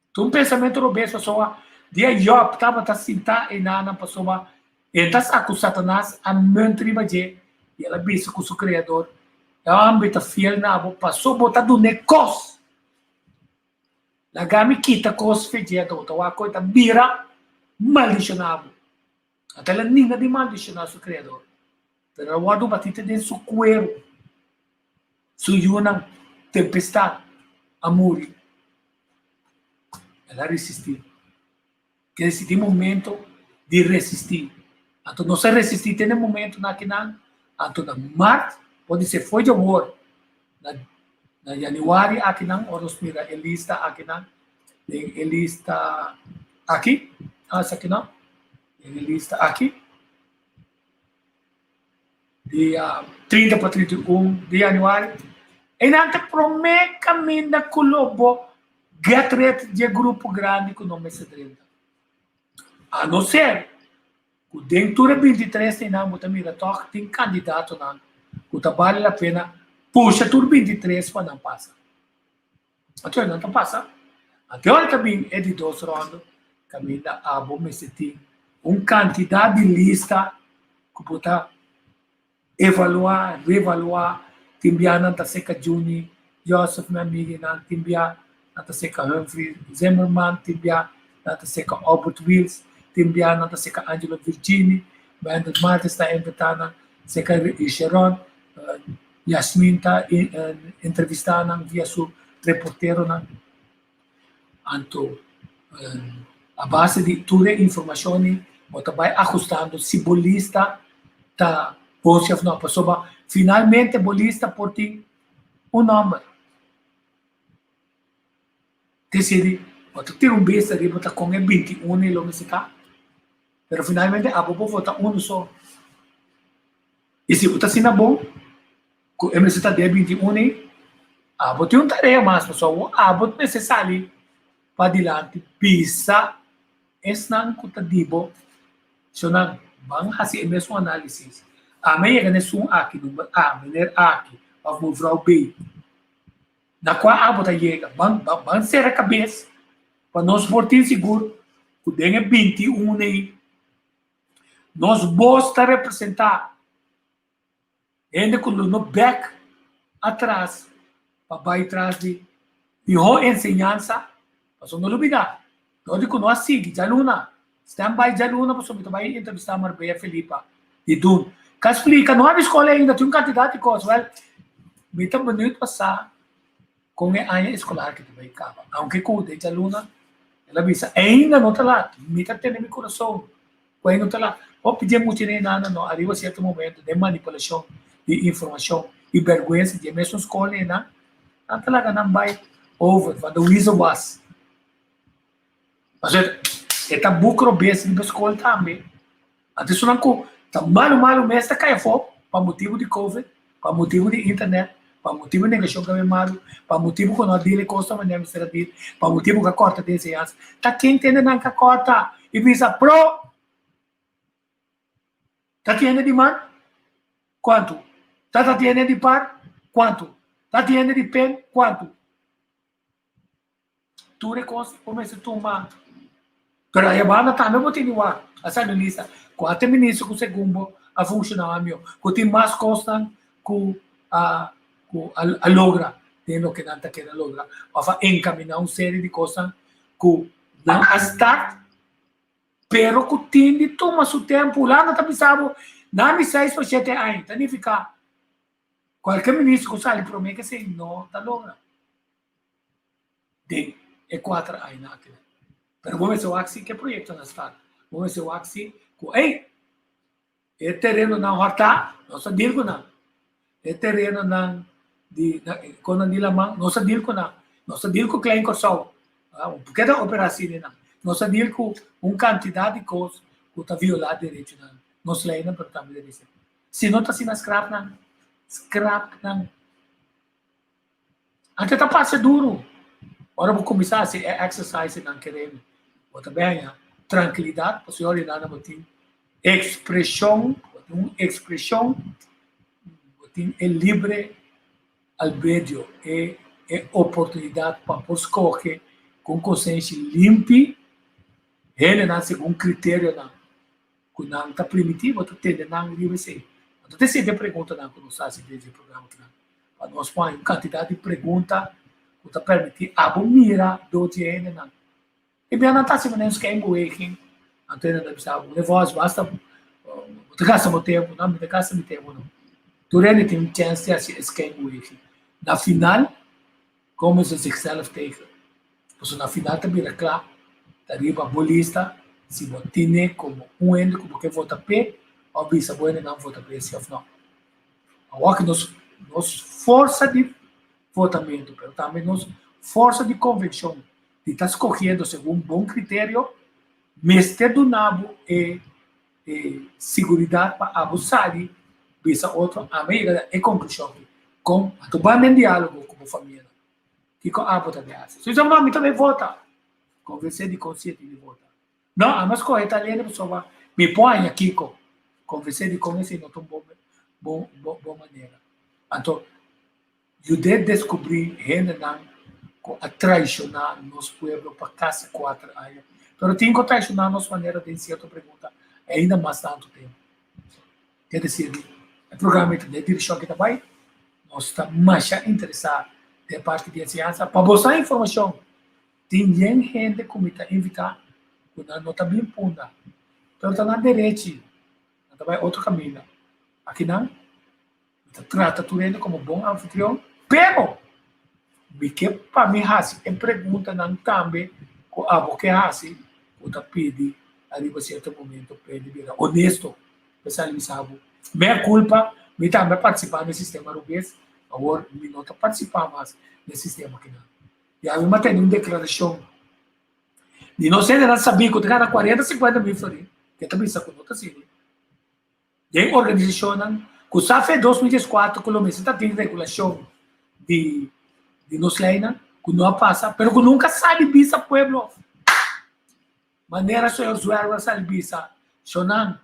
[SPEAKER 4] Então, pensamento obeso, pessoa. Dia Job estava sentado e nada, pessoa. Então, com Satanás, a mentriba de. E ela disse com o seu Criador. Ela ambita fiel na abo, passou botar do negócio. Lagami kita cos fedia do tawa ko ta bira maldicionado. Até ela ninguém de maldicionar o Criador. Pero o ado batite de su cuero. Su yunang tempestade amor. Ela resistiu. Que esse momento de resistir. Então não se resistir tem momento na que não. Então na Marte pode ser foi de war. Na Januário aqui não, oros mira elista aqui não, elista aqui, essa aqui não, elista aqui, dia 30 para 31 de Januário, e não te promete caminho da Colombo, get rid de grupo grande que não me se drenda. A não ser, que dentro de 23 tem não, mas mira, tem candidato não, que vale a pena. Puxa, tudo 23 para não passar. Até não passa. Até o caminho é de 2 rondas. Caminho da abo, mas tem quantidade de lista que pode evaluar, reevaluar. Timbiana tá seca Juni, Joseph, minha amiga, Timbia, tá seca Humphrey, Zimmerman, Timbia, tá seca Albert Wills, Timbia, tá seca Angelo Virginie, Brandon Martins está invitando, seca Sharon, Yasmin está entrevistando via seu reporteiro. Então, a base de toda a informação, você vai ajustando se bolista está posicionado na pessoa. Finalmente, bolista por ti número. Decide, você tira besta ali, você com 21 e lo está. Mas finalmente, a popô vota só. E se você assina bom, a MST de 21, abo tem tarefa mais, pessoal. Abo necessário para adiante. Pisa, não cutadibo. So, nang bang hasi mesmo análise. Amém, é nesse aqui, número A, maneira aqui, a muvral B. Na qual abo tá chega, bang ser a cabeça, para nós portar seguro, que tem 21 aí. Nós bosta representar. Ainda quando no back atrás, papai atrás de ensinança, passou no lugar. Então, quando nós seguimos, já luna, stand-by já luna, passou, vai entrevistar a Marbella Felipa, e Dun. Caso explica, não há escola ainda, tem candidato de coisa, well, me está bonito passar com a área escolar que tu vai acabar. Aunque cuide, já luna, ela disse, ainda não está lá, me está tendo meu coração, ainda não está lá. Ou pedir muito nada, não, arriba certo momento de manipulação de informação e vergonha de mesmo escola, não talaga não vai over, vai do reason was. Mas é bucro base de escola também. Até não com tá malo mês tá caia fogo para motivo de Covid, para motivo de internet, para motivo de negócio que é malo, para motivo que não dele custa mas não será dele, para motivo que corta desse ano. Tá quem entende não que corta e visa pro. Tá tiene de man? Quanto? Tá tiene de par? Quanto? Tá tiene de pen? Quanto? Tu recosta começa a tomar. Pero a banda também vou ter de lá. Essa lista. Quatro ministros com segundo a funcionar meu. Que tem mais costas que a logra. Tem o que não está querendo logra. Vai encaminhar uma série de coisas que não está. Pero que tem de tomar seu tempo. Lá não está pensando. Não me sai para 7 anos. Tá nem ficar. Qualquer ministro que sai para mim que sei não está logra. Tem. É 4 anos naquele. Pero vamos ver o Axi que projeto na estado. Vamos ver o Axi que, ei, é terreno na horta, nossa dilgo na. É terreno na quando nila mang, nossa dilgo na. Nossa dilgo klein corso. Porque da operação na. Nossa dilgo quantidade de coisas que tá violar direito na. Nossa lei na para também dizer. Se não tá sina scrap na. Até tá passe duro. Ora vou começar a ser exercise não querendo. Ou também tranquilidade, para o senhor ainda não tem expressão, tem livre albedrío, é oportunidade para escolher com consciência limpa, ele não segundo critério não, que não está primitivo, tu tem não livre ser. Então tem sempre pergunta não que nós fazemos desse programa que não, para nós põe uma quantidade de perguntas que está permitir abomira do dia não. E bem não está se mandando que é engoeiking, então não deve saber, o voz basta, tu gasta meu tempo, não me gasta meu tempo não. Tu realmente tem uma chance de assistir esse engoeiking. Na final, como se self take, porque na final também é claro, arriba bolista, se botine como ende como que vota P, ou bisa bueno não vota P se ou não. Agora que nos força de votamento, mas também nos força de convicção. De estar escolhendo segundo um bom critério, mestre do nabo e segurança para abusar de bisa outro amiga e conclusão com a tomar em diálogo com a família que com a vota de asa. Se o mami também vota, conversar de consciente de vota. Não, a mas com a italiana pessoa me põe aqui com conversar de conhecer não tão boa maneira. Então, eu devo descobrir gente não a traicionar nos pueblos para quase 4 anos. Mas tem que traicionar nossa maneira de certa pergunta ainda mais tanto tempo. Quer dizer, o programa de direção que também nós estamos mais interessados da parte de ciência para buscar informação. Tem gente que me está invitando, que não está bem punda, mas está na direita, também outro caminho. Aqui não, trata tudo como bom anfitrião, pero porque para mim assim é pergunta não também com a boca assim o tá pedi ali para certo momento pede virar honesto pensar me sabe minha culpa me também participar no sistema rubês agora me não tá participar mais nesse sistema aqui não e aí me tem uma declaração e não sei não sabia que cada 40 50 mil florins que também isso acontece assim tem organização que só fez 2004 que você está tendo regulação de nos leina, que não passa, pero que nunca sabe bisa pueblo. Maneira só é usuário sabe bisa. Sonan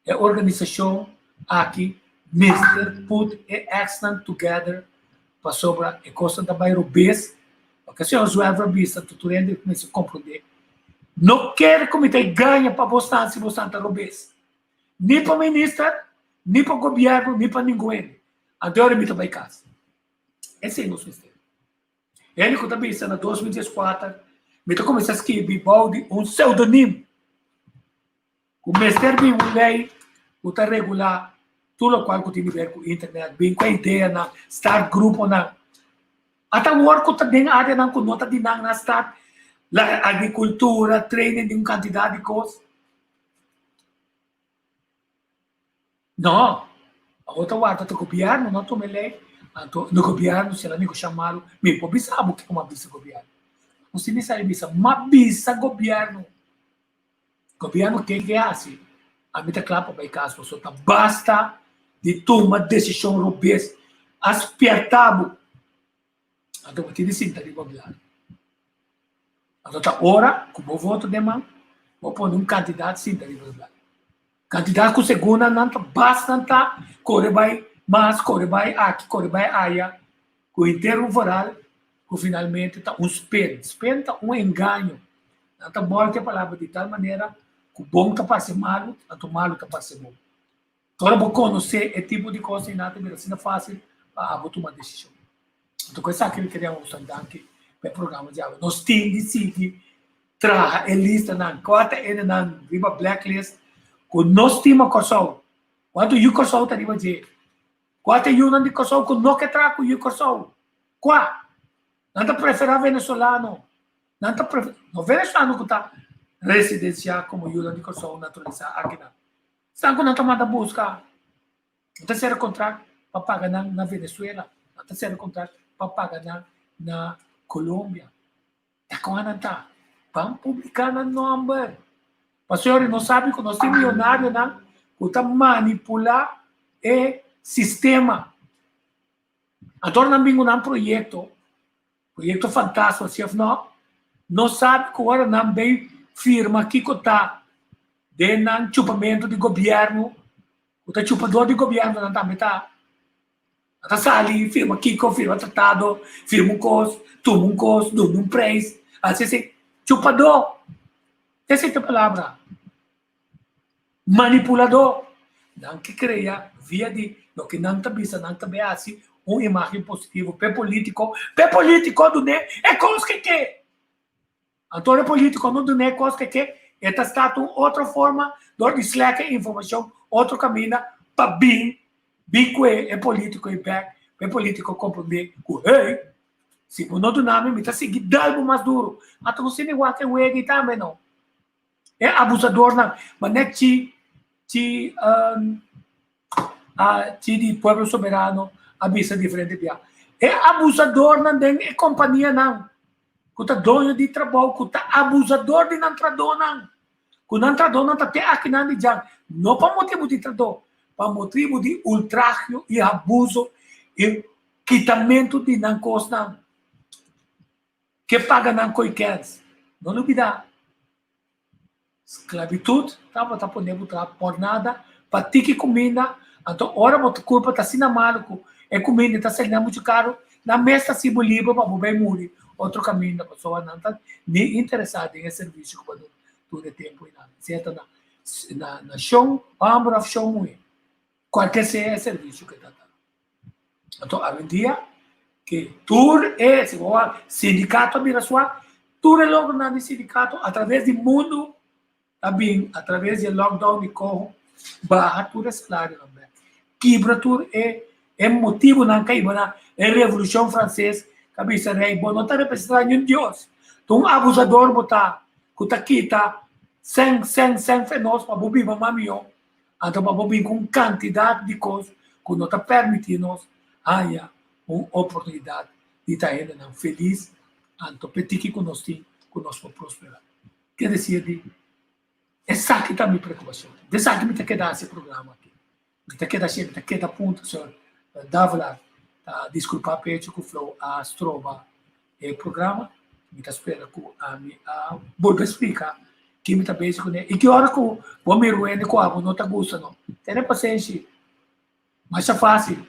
[SPEAKER 4] é organização aqui, Mr. Put e Action Together para sobre a costa da Bairro Bes, porque se o usuário bisa, tu rende que se compreender. Não quer comitê ganha para Boston se Boston está Bes. Nem para ministro, nem para governo, nem para ninguém. Agora me também casa. Esse é o nosso sistema. Ele que também está na 2014, me começou a escrever um pseudônimo. O mestre de uma lei, que está regular tudo o qual tem a ver com a internet, bem com a ideia, na estar grupo, na até o work que está dentro da área, que não está dentro da estar, a agricultura, treino de uma quantidade de coisas. Não, a outra guarda do governo, não toma lei. No governo, se ela me chamaram, me pode saber o que é uma bisa governo. Você me sabe bisa, uma bisa governo. Governo que é assim? A mim tá claro para caso você tá basta de tomar decisão robês, apertado. Então, eu te disse, tá de bobear. Então, tá hora, como eu voto de mão, vou pôr um candidato, sim, tá de bobear. Candidato com segunda, não tá, basta, não tá, corre vai, mas corre vai aqui, corre vai aia, com o inteiro voral, que finalmente tá um spin. Spin tá um engano. Não tá bom que a palavra de tal maneira, que o bom tá para ser malo, o malo tá para ser bom. Agora, vou conhecer esse tipo de coisa e nada, mas assim é fácil para tomar decisão. Então, com isso que eu queria mostrar aqui no programa de agora. Nós temos de seguir, traga a lista na quarta e na riba blacklist, com nós temos a coisa. Quanto o coisa está riba de? Quanto é o de coisa com não que traga o coisa? Qual? Não está preferindo venezuelano. Não está preferindo. O venezuelano que está residencial como o de coisa naturalizado aqui não. Estão com a tomada busca. Não está sendo contrato para pagar na Venezuela. Não está sendo contrato para pagar na Colômbia. Está com a nata. Vamos publicar no número. Para senhores não sabem que nós temos milionário que está manipular o sistema. Agora não vem um projeto fantástico, assim, não sabe que agora não vem firma que está de chupamento de governo, o chupador de governo não também está. Está ali, firma Kiko, firma tratado, firma um costo, toma um costo, dá um preço, assim, chupador. Essa é a palavra. Manipulador. Não que cria via de lo que não está vista, não está vendo assim, uma imagem positiva. Pé político do né é coisa que Antônio político não do né é coisa que esta está outra forma de slack informação, outro caminho para bem que é político e back, é político compreender que hey, se não do nome me está seguindo algo mais duro. Então você não vai que o ego também não. É abusador não, mas não é de povo soberano avisa diferente de é abusador não é companhia não. Que está dono de trabalho, que está abusador de não trador não. Que não trador não está até aqui não de já. Não para motivo de trador, para motivo de ultraje e abuso e quitamento de não coisa não. Que paga não coiqueres. Não olvidar. Esclavitud, estava podendo por nada, para ti que comida, então, ora, a culpa está sendo malo, é comida, está sendo muito caro, na mesa se livre para poder morrer. Outro caminho, a pessoa não está nem interessada em serviço que todo tempo e nada. Certo? Na chão, ambra of chão, qualquer seja serviço que está dando. Então, hoje em dia, que tudo é, se for sindicato, mira só, tudo é logo no sindicato, através do mundo, também, através do lockdown de corro, barra tudo é salário também. Quebra tudo é motivo não cair na Revolução Francesa, cabeça rei, bom, não está representando nenhum Deus. Então, um abusador botar, que está aqui, tá, sem fenós, para bobir, para mamião, então, para bobir com quantidade de coisas, que não está permitindo nós, haya uma oportunidade de estar feliz, então, petit que nós temos, que nós vamos prosperar. Quer dizer, essa aqui está a minha preocupação. Dessa aqui me está quedando esse programa aqui. Me está quedando sempre, me está quedando ponto, senhor Davila, desculpa, peço que o Flow trova o programa, me está esperando que vou explicar que me está bem com ele. E que hora que eu vou me reunir com a não está gostando, não. Tenha paciência. Mas é fácil.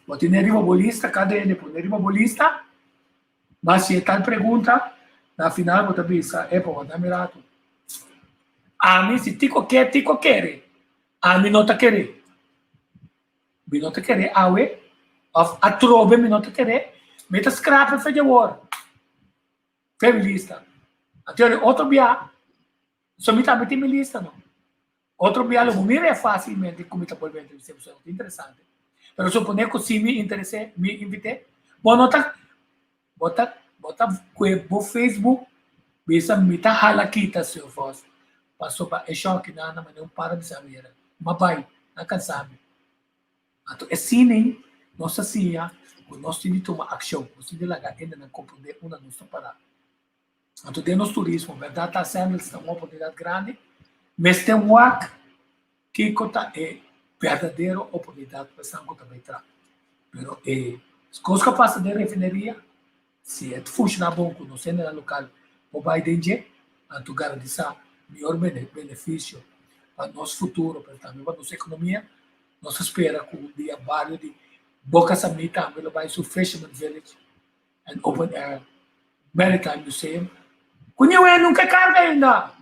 [SPEAKER 4] Vou ter uma bolista, cadê ele? Vou ter uma bolista, mas se é tal pergunta, na final vou ter vista, é para o Adamirato. A mim, se tico quer, a mim não está querer. Me não está querer, a trove me não está querer, me está scrap e war. Feminista. Até outro dia, só me está metendo lista, não. Outro dia, o mira é facilmente como está por dentro, isso é interessante. Mas suponer que se me interessei, me invitei, bom, não está, bota o Facebook, bisa me está halakita se eu fosse. Passou para choque na mas não para de saber. Mabai, não cansado. Então, assim, nossa cia, nós temos que tomar ação, nós temos que largar ainda não compreender uma nossa parada. Então, tem nosso turismo, verdade, está sendo uma oportunidade grande, mas tem um WAC que conta é verdadeira oportunidade para estar também tra. Pero as coisas que passam de refineria, se é funcionar bom com o centro local, o vai dentro, a tu garantir melhor benefício para nosso futuro, para também para nossa economia. Nós espera que o dia barrio de Boca Samita também vai ser Fisherman Village and Open Air Maritime Museum. Kunyo nunca carga ainda.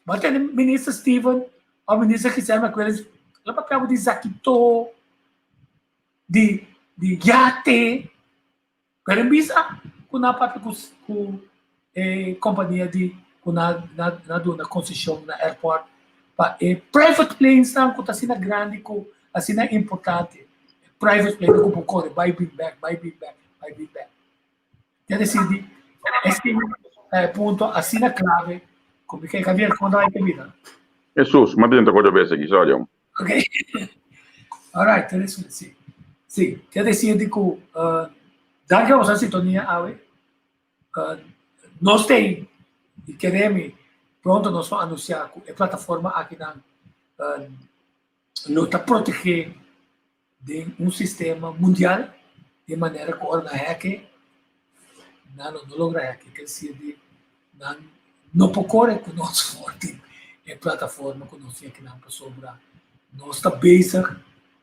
[SPEAKER 4] Mas tem o ministro Steven, o ministro Gisele McQuillan, lá para de Zakito, de Yate, pero bisa kung napapit ko companhia de na concession na airport pa private planes na ko tasina grande ko asina importante private plane ko po buy big back. Quer decir, este ponto asina clave como que Javier quando vai ter vida.
[SPEAKER 5] Jesus, mas dentro coisa bem aqui, só olham.
[SPEAKER 4] Okay. All right, interessante. Sim, quer dizer que daqui a nossa sintonia, nós temos e queremos pronto nós vamos anunciar que a plataforma aqui na luta proteger de sistema mundial de maneira que o hacker não logra hacker, quer dizer não procura que nós forte a plataforma que nós aqui na sobre nós está basic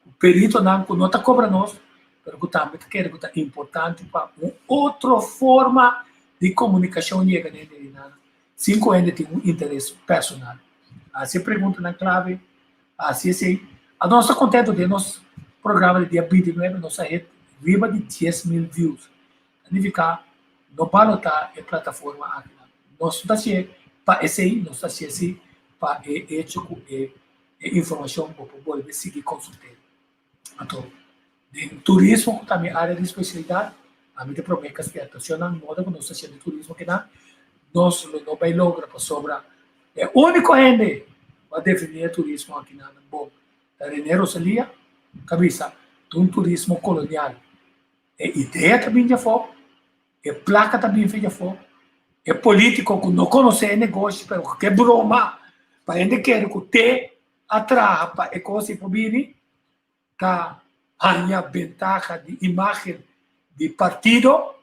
[SPEAKER 4] o perito não que não está cobra nós pero que também quer que é importante para outra forma de comunicação chega nele cinco ainda tem interesse personal assim pergunta na clave assim a nossa contento de nosso programa de dia 29 nossa rede viva de 10.000 views significa não para notar a plataforma aqui nós está cheio para esse nós está cheio para hecho informação para poder seguir consultando então de turismo também área de especialidade a mim te prometo que atenção na moda quando nós estamos de turismo que nós não vai lograr para sobra é único ainda para definir turismo aqui na bom da dinheiro salia cabeça de turismo colonial é ideia também já foi é placa também já foi é político que não conhece negócio pero que broma para ainda quer que te atrapa e coisa por vir ka hanya ventaja de imagem de partido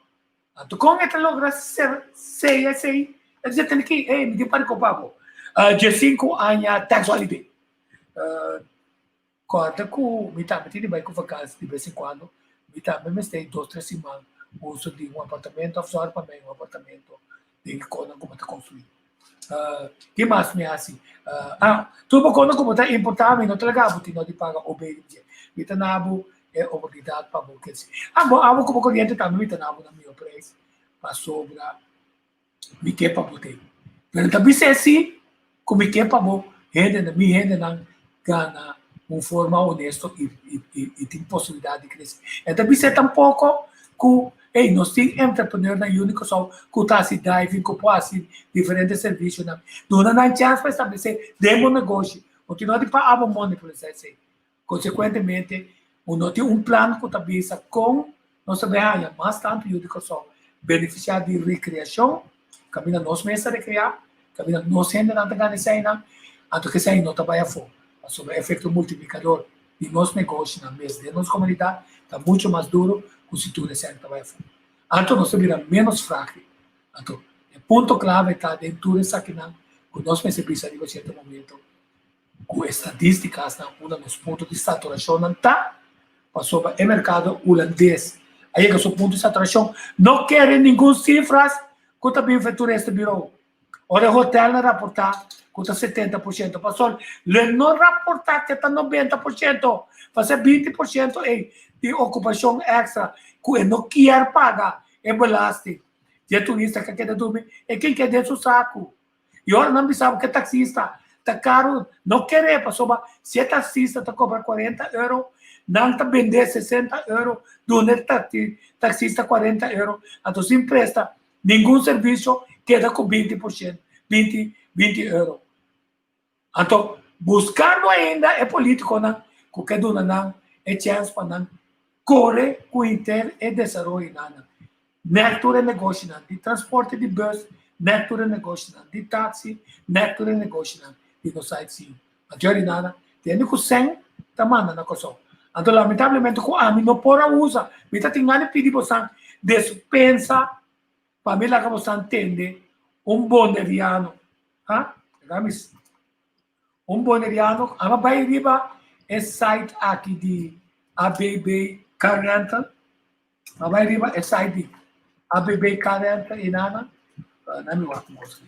[SPEAKER 4] então como é que logra ser sei eles têm que me deu para copago de 5 anos tax holiday corta com me também tem vai com vacância de vez em quando me também me tem 2-3 semanas uso de apartamento absorve também apartamento de como está construído que mais me assim tudo como está importado não traga não de paga obediência Mitanabo é oportunidade para você assim abo como cliente também Mitanabo na minha preço para sobra me que para você mas também se assim como que para você rende não ganha forma honesta e tem possibilidade de crescer então se tampouco que nós temos entrepreneur na única só que está se diving que pode diferentes serviços não dá chance para estabelecer demo negócio continuar de pagar money por isso assim consequentemente nós temos plano que está com nossa behanha mas tanto única só beneficiar de recreação caminha nós mesmos recrear caminha nós ainda não ganha cena então que sai não trabalha fora sobre efeito multiplicador de nosso negócio na mesa de nossa comunidade está muito mais duro que se tu deseja trabalhar fora então nós vira menos frágil então o ponto clave está dentro dessa que nós percebemos em certo momento com estatísticas um dos pontos de saturação não está sobre o mercado holandês aí que o ponto de saturação não querem nenhuma cifras que também feito este birô ora o hotel não reportar que está 70% passou ele não reportar que está 90% fazer 20% de ocupação extra que não quer pagar é belaste e turista que quer dormir é quem quer dentro do saco e ora não sabe que taxista tá caro não quer passou se taxista está cobra 40 euros não está vender 60 euros do taxista 40 euros então se empresta nenhum serviço queda com 20% 20 euros então buscando ainda é político não que dona não é chance para não corre com inter e desenvolver nada natura negócio de transporte de bus natura negócio de táxi natura negócio de no site sim a maioria nada Tiene que sen tamana na koso. Então, lamentavelmente, com a mim não pora usa. Me tá tingando pedir você despensa para me lá que você entende boneriano. Ha? Gamis. Boneriano, ama vai riba é site aqui de ABB 40. Ama vai riba é site de ABB 40 inana. Não me acho mostra.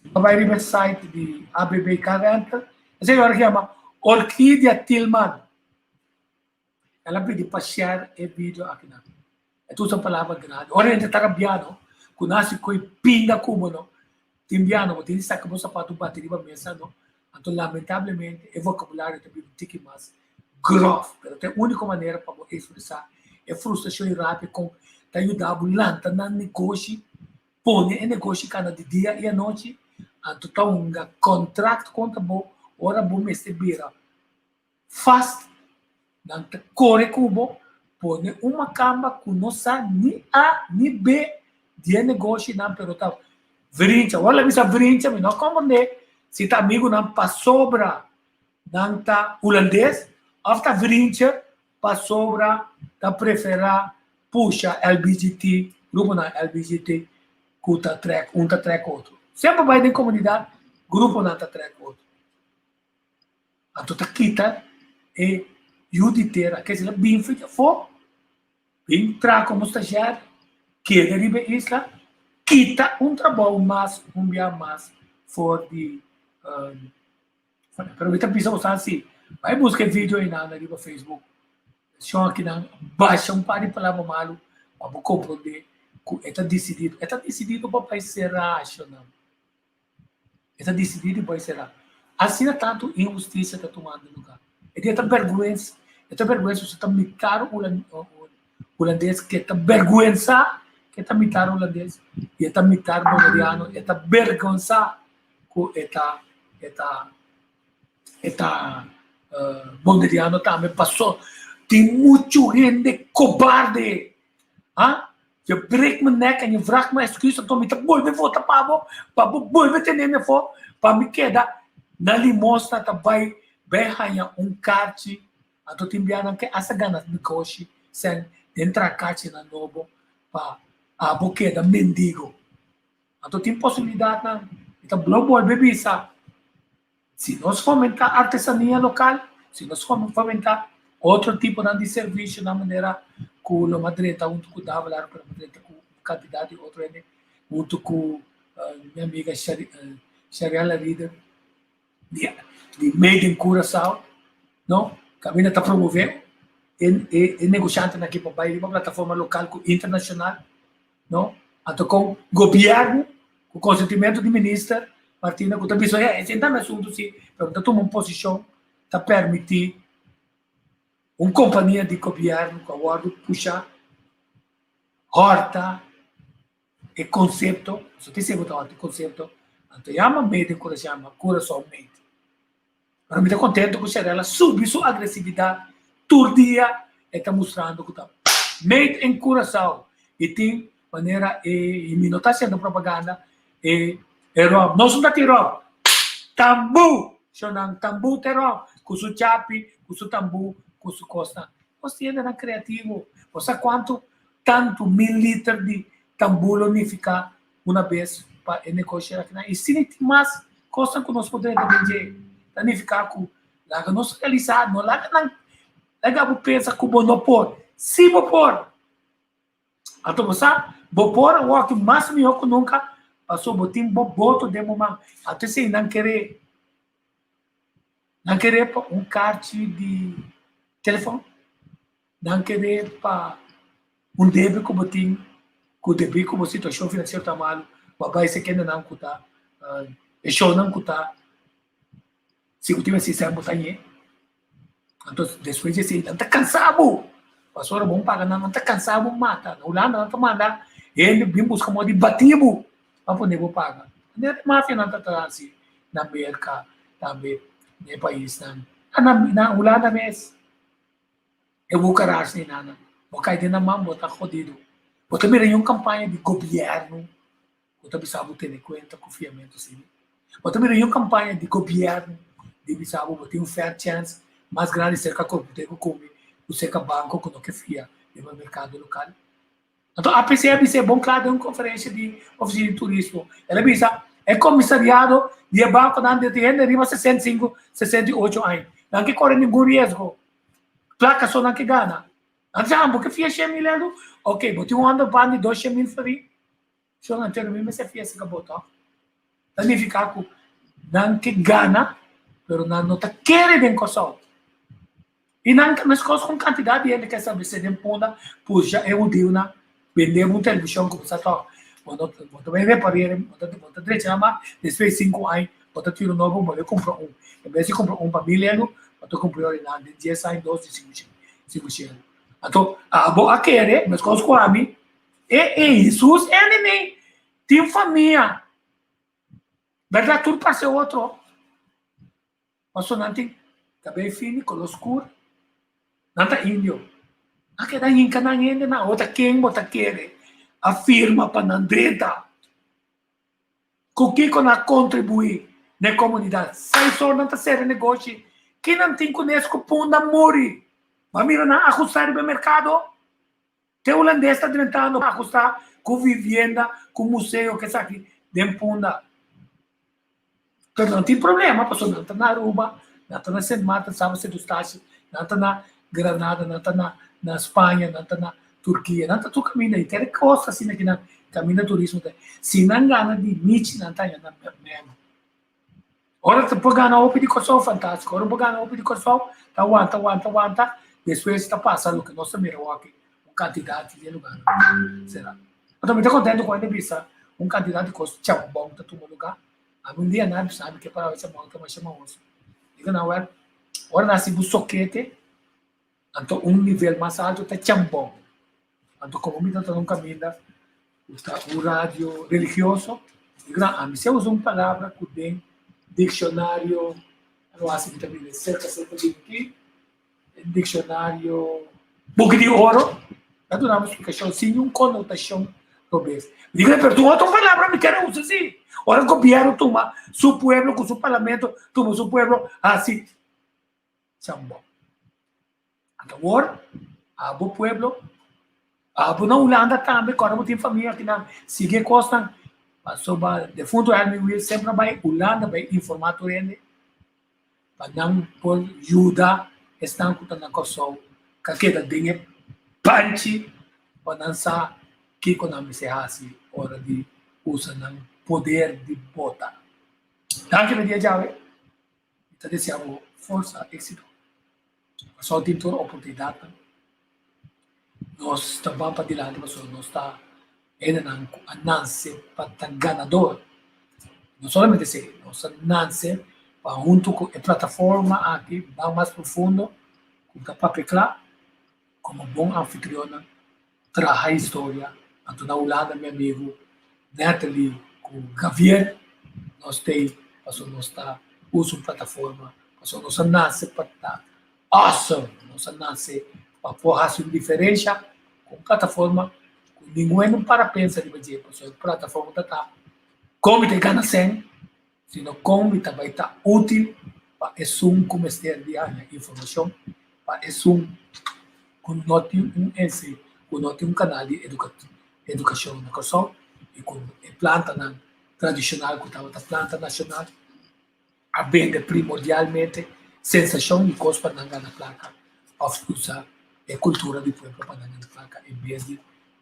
[SPEAKER 4] Ama vai riba é site de ABB 40. Esse agora chama Orquídea Tillman. Ela pediu para share o vídeo aqui na. É tudo uma palavra grande. Ora, a gente está cambiando. Com nasi coi pinga como não. Timbiano, mas tem saca você sapato bater riba mesa não. Então, lamentavelmente, o vocabulário também um tique mais grosso. Mas a única maneira para expressar é frustração e raiva com te ajudar a bulanta na negócio, põe o negócio cada dia e a noite. Então, tá um contrato contra bo, ora bom mês de bira. Fast, não te corre cubo, põe uma cama com nossa ni A ni B de negócio não perota. Verincha, olha bisa verincha, mas não como ne. Se tá amigo não passobra, não tá holandês, after verincha passobra, tá preferar puxa LBGT, grupo na LBGT, cuta track, tá track outro. Sempre vai na comunidade, grupo não tá track outro. Então tá quita e juditeira, quer dizer, bem feita for, bem tra como estagiário, que deriva isla, quita trabalho mais, dia mais for de pero kita bisa usar assim, vai buscar vídeo aí na riba Facebook, só aqui na baixa pari palavra malo, para compreender que está decidido para ser racional, está decidido para ser racional. Assim é tanto injustiça está tomando lugar. E esta vergonha você está mitando o holandês, que está vergonha que está mitando o holandês, e está mitando o boneriano, está vergonha que está boneriano também passou. Tem muito gente cobarde. Je breekt mijn nek en je vraagt me excuses om me te volver voor te pabo, para volver te nemen voor, para me quedar na limosna também ganha karte, a to timbiana que essa gana de coche, sem entrar karte na novo, para a boqueda mendigo. A to tem possibilidade na, então global bebisa. Se nós fomentar artesania local, se nós fomentar outro tipo de serviço na maneira que o madreta junto com dava lá para madreta com candidato e outro ele junto com minha amiga Shariala Reader de Made in Curaçao, não? Caminha está promovendo e negociante aqui para bairro uma plataforma local com internacional, não? Até com governo, com consentimento do ministro Martina, que também é esse assunto sim, pero tá tomando posição, tá permitir uma companhia de governo que agora puxa horta e conceito, se você segundo horta e conceito, então chama Made in Curaçao Made. Para me estar contente com ela subir sua agressividade todo dia e está mostrando que está Made in Curaçao e tem maneira e não está sendo propaganda e rob, não só daqui rob, tambu, chonang tambu terrob, com o chapi, com o tambu, com o costa, você ainda é criativo, você quanto tanto 1000 litros de tambu unificar uma vez para negociar aqui na e se tem mais costa que nós podemos vender, unificar com lá nós realizar, não lá não lá pensa que o monopólio, se monopólio, então você monopólio o que mais melhor que nunca passou botim boto de momento até se não querer para carte de telefone, não querer para débito que botim com débito como situação financeira tá mal, babai se quer não cutar, show não cutar, se eu tivesse sincero botar aí, então depois de assim, não tá cansado, passou bom pagar não tá cansado mata, não lá não tá mandar ele vem buscar modo de batibo para poder pagar. Não máfia não está assim na América também no país na Holanda mesmo. Eu vou carar assim nada. Vou cair na mão, vou estar jodido. Vou também uma campanha de governo. Vou também saber ter em conta confiamento assim. Vou também uma campanha de governo divisamos, tem fair chance, mais grande cerca corpo, tem que comer, o cerca banco, que não que fia, no mercado local. Então, a PCABC é bom, claro, é uma conferência de oficina de turismo. Ela diz, é comissariado de banco de renda de 65, 68 anos. Não que corre nenhum risco. Placa só não que gana. Então, porque fia 100 mil euros, ok, bote um ano de 200 mil free. Só não tem mesmo essa fia se acabou, tá? Significa que não que gana, pero não está querendo coisa. E não que as coisas com quantidade de gente que sabe se tem ponta, puxa, é um dia na vender uma televisão como está tá. Quando vai reparar, quando três chama, depois 5 anos, quando tiro novo, vou comprar um. Em vez de comprar um para 1.000 euros, eu comprar ele de 10 anos, 12, 5 euros. Então, a boa querer, mas coisas com a mim, e Jesus, ele nem tem família. Verdade, tudo para ser outro. Mas não tem cabelo fino, color escuro. Não está índio. Não quer dar inca na índia, na outra quem bota querer. Afirma para não direita. Com que não contribui na comunidade. Sai só não está sendo negócio. Quem não tem conhece com punda morre. Mas mira, não ajustar o mercado. Tem holandês está tentando ajustar com vivenda, com museu, que está aqui, de punda. Então não tem problema, a pessoa não está na Aruba, não está na Santa Marta, sabe-se do Estácio, não está na Granada, não está na Espanha, não está na Turquia, não está tudo caminho aí. Tem costa assim aqui na caminho do turismo. Se não gana de Nietzsche, não está na mesmo. Ora, pode ganhar o de Kosovo, fantástico. Ora, pode ganhar o de Kosovo, aguanta. Depois está passando o que nós também aqui, um candidato de lugar. Será? Eu também estou contente com a entrevista. Um candidato que custa bom, está todo lugar. Um dia nada sabe que para essa mão que mais chama osso. Diga não é. Ora nasce o soquete, então nível mais alto está chambão. Então como me está no caminho, está o rádio religioso. Diga não, se eu uso uma palavra que tem dicionário, não acho que também cerca de aqui, dicionário, book de ouro, já damos explicação sem uma conotação obesa. Diga pero tu outra palavra me quer usar assim. Ahora el gobierno toma su pueblo con su parlamento, toma su pueblo así. Chambó. Agora, abo pueblo, abo na Holanda também, quando tem família que não sigue costa, passou de fundo a mim sempre vai Holanda vai informar o rende, para não por ajuda, estão com na Kosovo, que queda dinheiro, panchi, para não saber que quando me se assim, hora de usar não poder de votar. Anche per viaggiare, desiamo forza, êxito. Só tem toda a oportunidade. Nós estamos para diante, mas nós está ainda a nascer para estar ganador. Não somente isso, nós nascer para junto com a plataforma aqui, vai mais profundo, com o papel claro, como bom anfitriona, traz a história. Então, na Holanda, meu amigo Natalie, com Javier, nós temos, nós está usando plataforma, nós nasce para estar awesome, nós nasce para fazer diferença com plataforma, com ninguém para pensar de dizer, a plataforma está como te gana sem, sino como vai estar útil para um comestir de informação, para com um canal de educação na Kosovo e com a planta tradicional, com a planta nacional, a venda primordialmente sensação e coisa para não ganhar placa, usar a cultura do povo para não ganhar placa, em vez de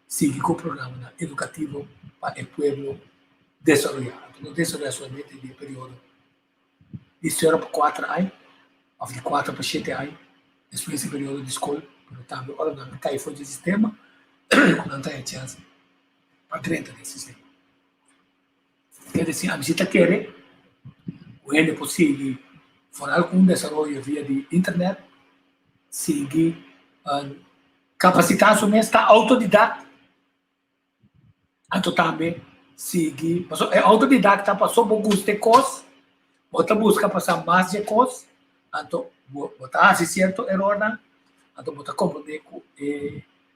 [SPEAKER 4] seguir com o programa educativo para o povo desenvolver. Não desenvolver somente de período de 0 para 4 anos, ou de 4 para 7 anos, depois desse período de escola, também, ora não cai fora do sistema, quando não tem chance para 30 desse sistema. Quer dizer, a visita quer, o é possível, for algum desenvolvimento via de internet, seguir, capacitar somente autodidata, então também seguir, é autodidata, passou por gosto de coisas, bota busca passar mais de coisas, então botar se certo erro, então botar compreender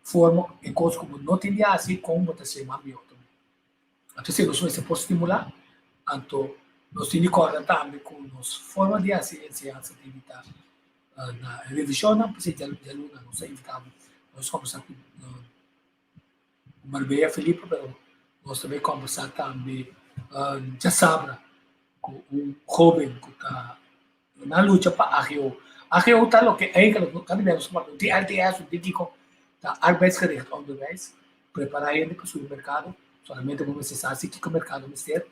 [SPEAKER 4] forma e coisas como não tem assim como botar se mais melhor. Então se nós se pode estimular, então nós temos que também com nossa forma de ensinança de evitar na revisão, não precisa de aluno, nós evitamos, nós conversamos com o Marbella Felipe, mas nós também conversamos também, já sabe, com um jovem que está na luta para a Rio. A Rio está o que eigenlijk, kan ik wel eens die LTS, die dico, está arbeidsgericht onderwijs, preparar ele para o mercado, solamente vamos acessar se que o mercado vai ter,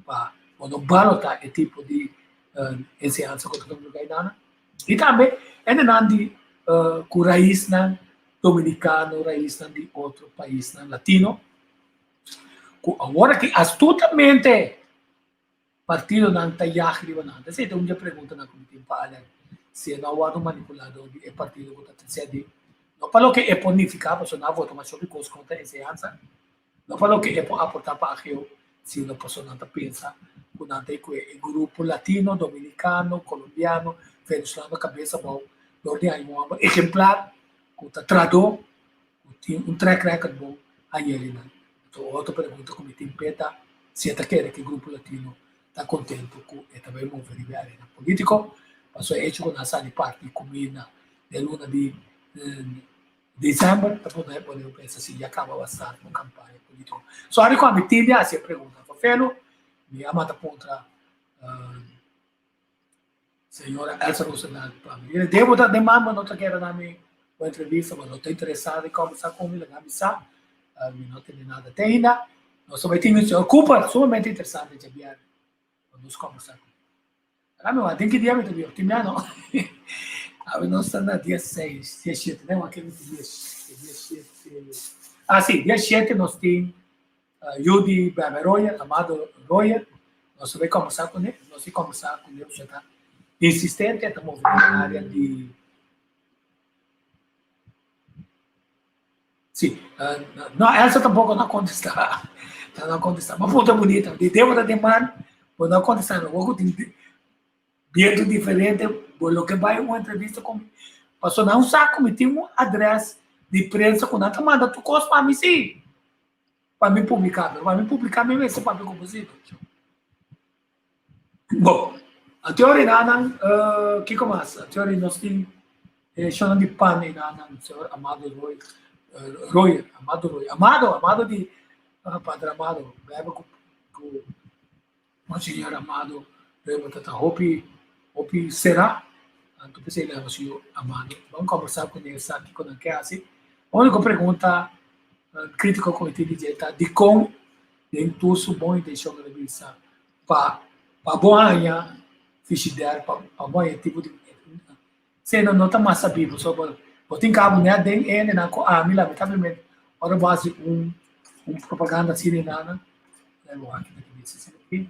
[SPEAKER 4] para quando balotar esse tipo de ensinança que estamos ganhando. E também, ainda de com raiz dominicano, raiz de outro país latino, agora que astutamente partido não está já nada. Se tem uma pergunta na comitiva para se não há manipulado é partido que está sendo não falou que é ponificar, mas não vota mais sobre coisas contra a ensinança. Não falou que é para aportar para aquilo se uma pessoa não pensa que não tem que grupo latino, dominicano, colombiano, venezolano, cabeça bom, onde há um exemplar que está traduz, tem track record bom a ele. Então, outra pergunta que me tem peta, se está querendo que o grupo latino está contente com e também mover a arena político, passou a hecho com a sala de parte comida de luna de dezembro, para poder pensar se já acaba bastante com campanha política. Só que quando me tive a pergunta, Fafelo, me amata contra senhora Elsa Rosendahl para mim. Ele devo dar demanda, não quero dar minha entrevista, mas não estou interessado em conversar com ele, não tem nada até ainda. Nós também temos o senhor Cooper, sumamente interessante de enviar, nos conversar com ele. Tem que dia me teve, não. Nós estamos no dia 6, dia 7, não, aquele dia 7. Ah, sim, dia 7 nós temos Judy Royer, Amado Royer, nós vamos conversar com ele, você está insistente, estamos na área de... Sim, não, essa tampouco não contesta, não contesta, uma ponta bonita, de devo da demanda, mas não contesta, não vou viendo diferente, lo que vai uma entrevista com passou não saco, me tem um adresse de prensa com nada manda tu costa para mim sim, para me publicar mesmo esse papel compositor. Bom, a teoria não, que começa? A teoria nós temos chamando de pane não, senhor Amado Royer, Amado de Padre Amado, bebe com o senhor Amado, bebe tata Hopi será, então pensei lá no senhor Amado, vamos conversar com ele aqui quando quer assim. A única pergunta crítica com ele de como dentro do bom intenção de revista para boa fichider para boa tipo de se não está mais sabido sobre tem cabo né tem ele na me lamentavelmente ora base propaganda sirenana é o aqui aqui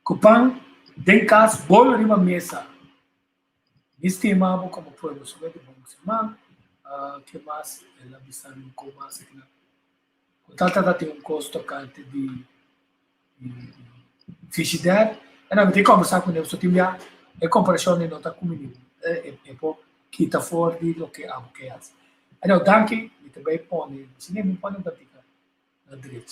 [SPEAKER 4] Cupang tem caso bolo de uma mesa estimado como pueblo sobre de bom semana que mais ela bisa no como mais aqui contato tem custo cante de fichider não tem conversar com ele só tem já é comparação não está comigo é por que está fora de lo que amo que é então danke e também põe se nem me põe na direita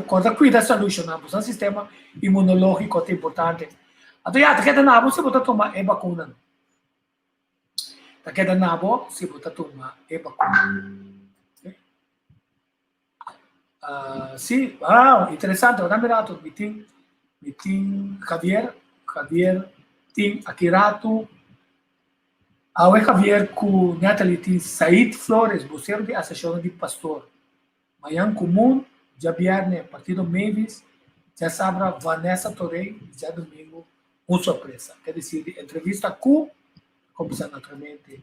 [SPEAKER 4] cosa qui da solucionamos o sistema imunológico é importante então já queda nabo se botar tomar é vacuna queda nabo se botar tomar é vacuna sim interessante agora mirato meeting Javier tem aqui rato ao Javier com Natalie tem Said Flores vocero de associação de pastor manhã comum já viernes, partido Mavis, já sabe Vanessa Torrey, já domingo, uma surpresa. Quer dizer, entrevista com, como se naturalmente,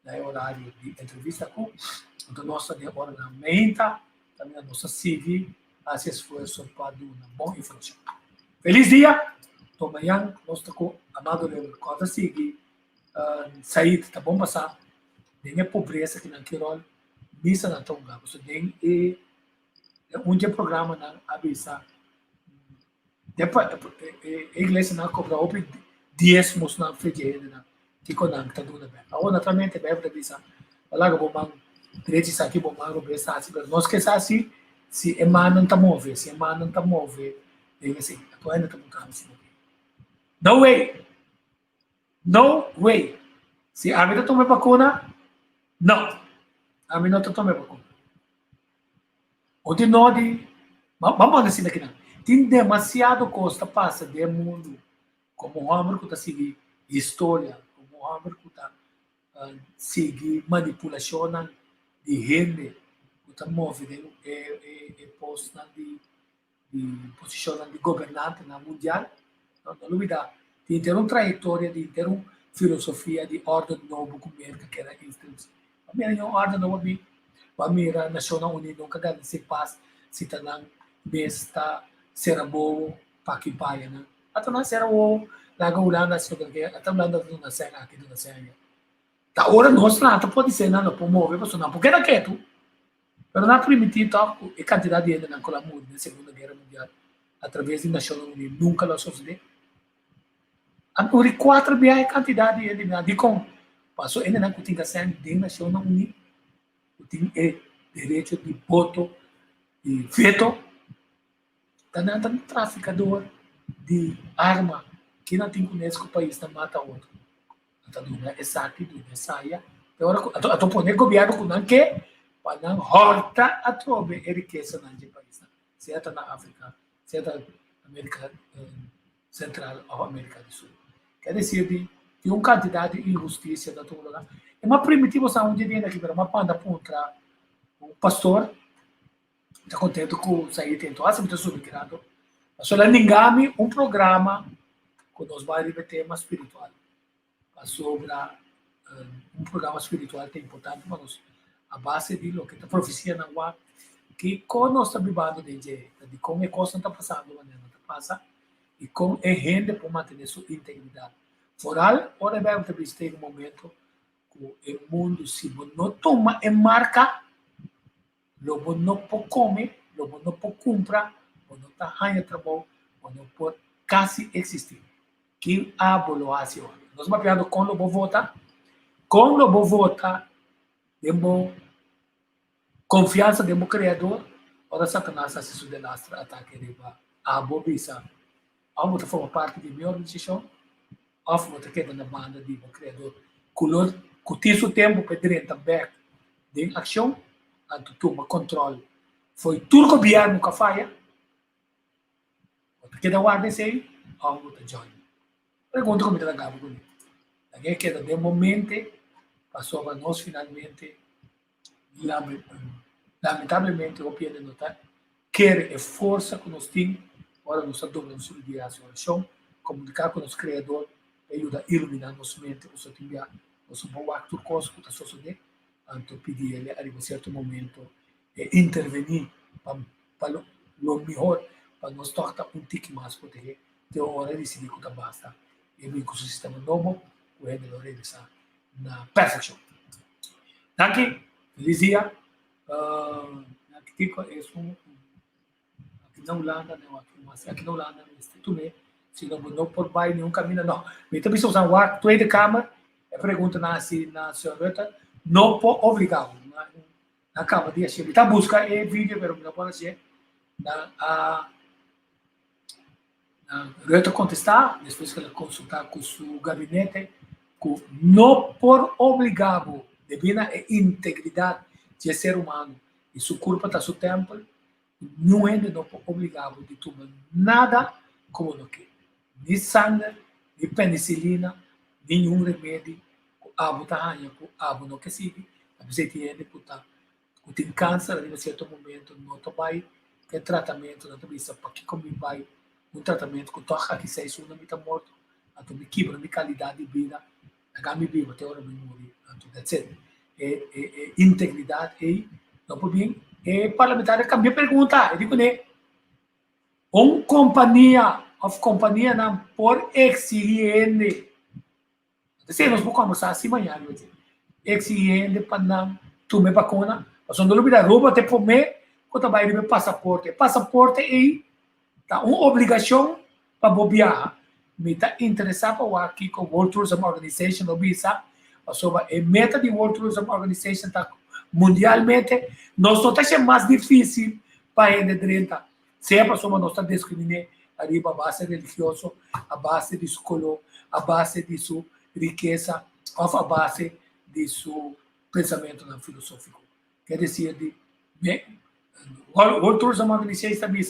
[SPEAKER 4] no horário de entrevista com, então nossa de agora na menta, também a nossa CV, faz esforço para dar uma boa informação. Feliz dia! Então, amanhã, nós estamos com Amado Leandro, quando seguir, sair, tá bom passar, nem a pobreza que não quer, missa na tonga, você tem e dia programa na avisa depois a igreja não cobra open diezmos na frente na que quando está tudo bem ou naturalmente bebe avisa lá que bom direito aqui bom mas bem assim nós que assim se emanan ta move, diga assim, atu ainda tá montando assim. No way. No way. Se a vida toma vacuna, não. A mim não toma vacuna. O de nós, vamos assim daqui não. Tem demasiado coisa passa do mundo, como o homem que está seguindo história, como o homem que está seguindo manipulação de gente, que está movendo e posto de posição de governante na mundial. Não olvidar, tem ter uma trajetória, de ter uma filosofia de ordem novo com que era isso. A minha ordem novo a mira Nacional Unido nunca ganha se paz se tá na besta será bom para que paia né até na será bom lá Holanda se que até Holanda não na serra aqui na serra tá hora nós lá pode ser não por mover para sonar porque era quieto mas na primitiva a quantidade de gente na Colombo na Segunda Guerra Mundial através da Nacional Unido nunca lo sucedeu a por 4 a quantidade de gente de com passou ainda na cotinha serra de Nacional Unido tem direito de voto, de veto, está no traficador de arma, que não tem conhecido que o país não mata outro. Está dando essa atitude, saia. Agora, estou pondo o governo com não que, para não horta a trobe a riqueza no país. Seja na África, seja na América Central ou América do Sul. Quer dizer, tem uma quantidade de injustiça da todo lugar. É uma primitiva onde vem aqui para uma panda contra o pastor. Está contente com o sair tentou assim muito subgrado. Passou lá Ningami programa que nós vai rever tema espiritual. Passou para programa espiritual que é importante para nós. A base de lo que a profecia na UA que como nós estamos vivendo de como a coisa está passando, maneira está passa e como é gente para manter sua integridade. Foral, ora vai ter um momento o mundo se não toma e marca, logo não pode comer, logo não pode comprar, logo não está ganhando trabalho, logo não pode quase existir. Que a boloação. Nós vamos pegar com o vota, temos confiança no Criador, ora Satanás se sudelastra ataque de a bobisa. A outra forma parte de minha organização, a outra queda na banda de Criador, color curtir o tempo para dentro também de ação, a toma controle. Foi tudo o governo que falha. Porque da guarda sei, a outra join. Pergunta como está acabando com isso. Daí que de momento passou a nós finalmente, lamentavelmente, o governo notar quer a força que nós temos, agora nós estamos em solidariedade, comunicar com o Criador, ajuda a iluminar nossa mente, nossa atividade. Nós vamos actuar coisa que está sucedendo, então pedir ele a um certo momento intervenir para o melhor, para nós tornar um tique mais, porque tem uma hora de decidir que está basta. E vem com o sistema novo, o ele vai realizar na perfeição. Daqui, feliz dia. Aqui na Holanda, aqui na Holanda, se não por baixo nenhum caminho, não. Mas também se usar o ar, tu é de câmara, a pergunta na senhora, não pode obrigar. Na cama de achar. Está busca e vídeo, mas não pode ser. Na Reta contestar, depois que ela consultar com o seu gabinete, que não por obrigado, devido à integridade de ser humano, e sua culpa está no tempo, não é não obrigado de tomar nada como não quer. Nem sangue, nem penicilina, nenhum remédio, abo tá ranha, abo não quer seguir, você tem que tem câncer, em certo momento, não vai ter tratamento, não tem isso, para que como vai um tratamento que toca que se isso não me está morto, então me quebra minha qualidade de vida, a minha vida até hora me morrer, então that's it. Integridade e não por bem, parlamentar cambia pergunta, eu digo né, companhia não por exigir se nós vamos conversar assim amanhã, exigir para não tomar vacuna, mas não dúvida rouba até por mim, quando vai receber passaporte e tá uma obrigação para bobear, me está interessado para aqui com World Tourism Organization, não bisa, sobre a meta de World Tourism Organization tá mundialmente, nós não está sendo mais difícil para ele 30. Sempre somos nós discriminamos arriba a base religioso, a base de sua color, a base de sua riqueza, ou a base de seu pensamento filosófico. Quer dizer, outros amabilidades também,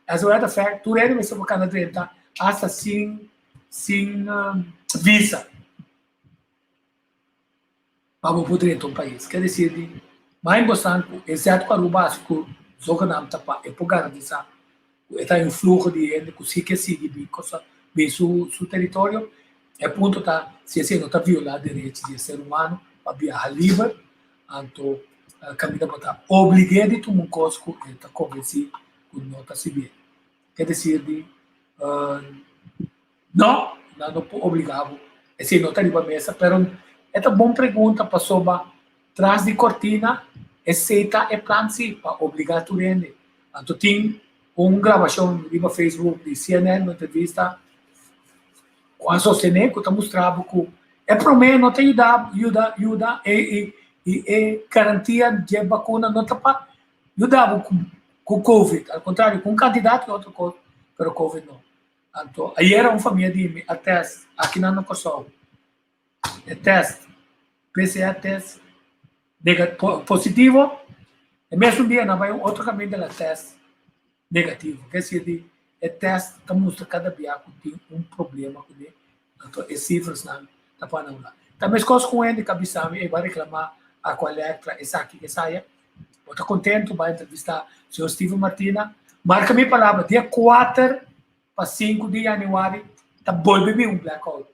[SPEAKER 4] as a matter of fact, tu é mesmo para cada 30, hasta sem visa. Para poder ir ao país. Quer dizer, mais importante, exceto para o básico, só que não tapa, é por garantizar está em fluxo de gente que se quer seguir bem seu território, é ponto tá se você não está violando direitos de ser humano para viajar livre, então caminho para estar obrigado a tomar um cosco e está convencido que não está se bem. Quer dizer, não obrigado, assim não está ali para a mesa, mas é uma boa pergunta para sobre trás de cortina, aceita e plano para obrigar a render. Então tem gravação no Facebook de CNN, uma entrevista com a Sostener, que está mostrando que é para mim não tem ajuda e garantia de vacina não está para ajudar com o Covid, ao contrário, com um candidato e outra coisa, mas o Covid não. Então, aí era uma família de a teste, aqui na Kosovo, é teste, PCR teste, positivo, e mesmo dia não vai outro caminho de teste negativo. Quer dizer, o teste está mostrando cada dia que tem problema com ele. Então, as cifras não estão para não lá. Também as coisas com ele, cabeça, ele vai reclamar a Colectra, essa aqui que saia. Eu estou contente, vai entrevistar o senhor Steve Martina. Marca minha palavra, dia 4 para 5 de janeiro, está bom beber um blackout.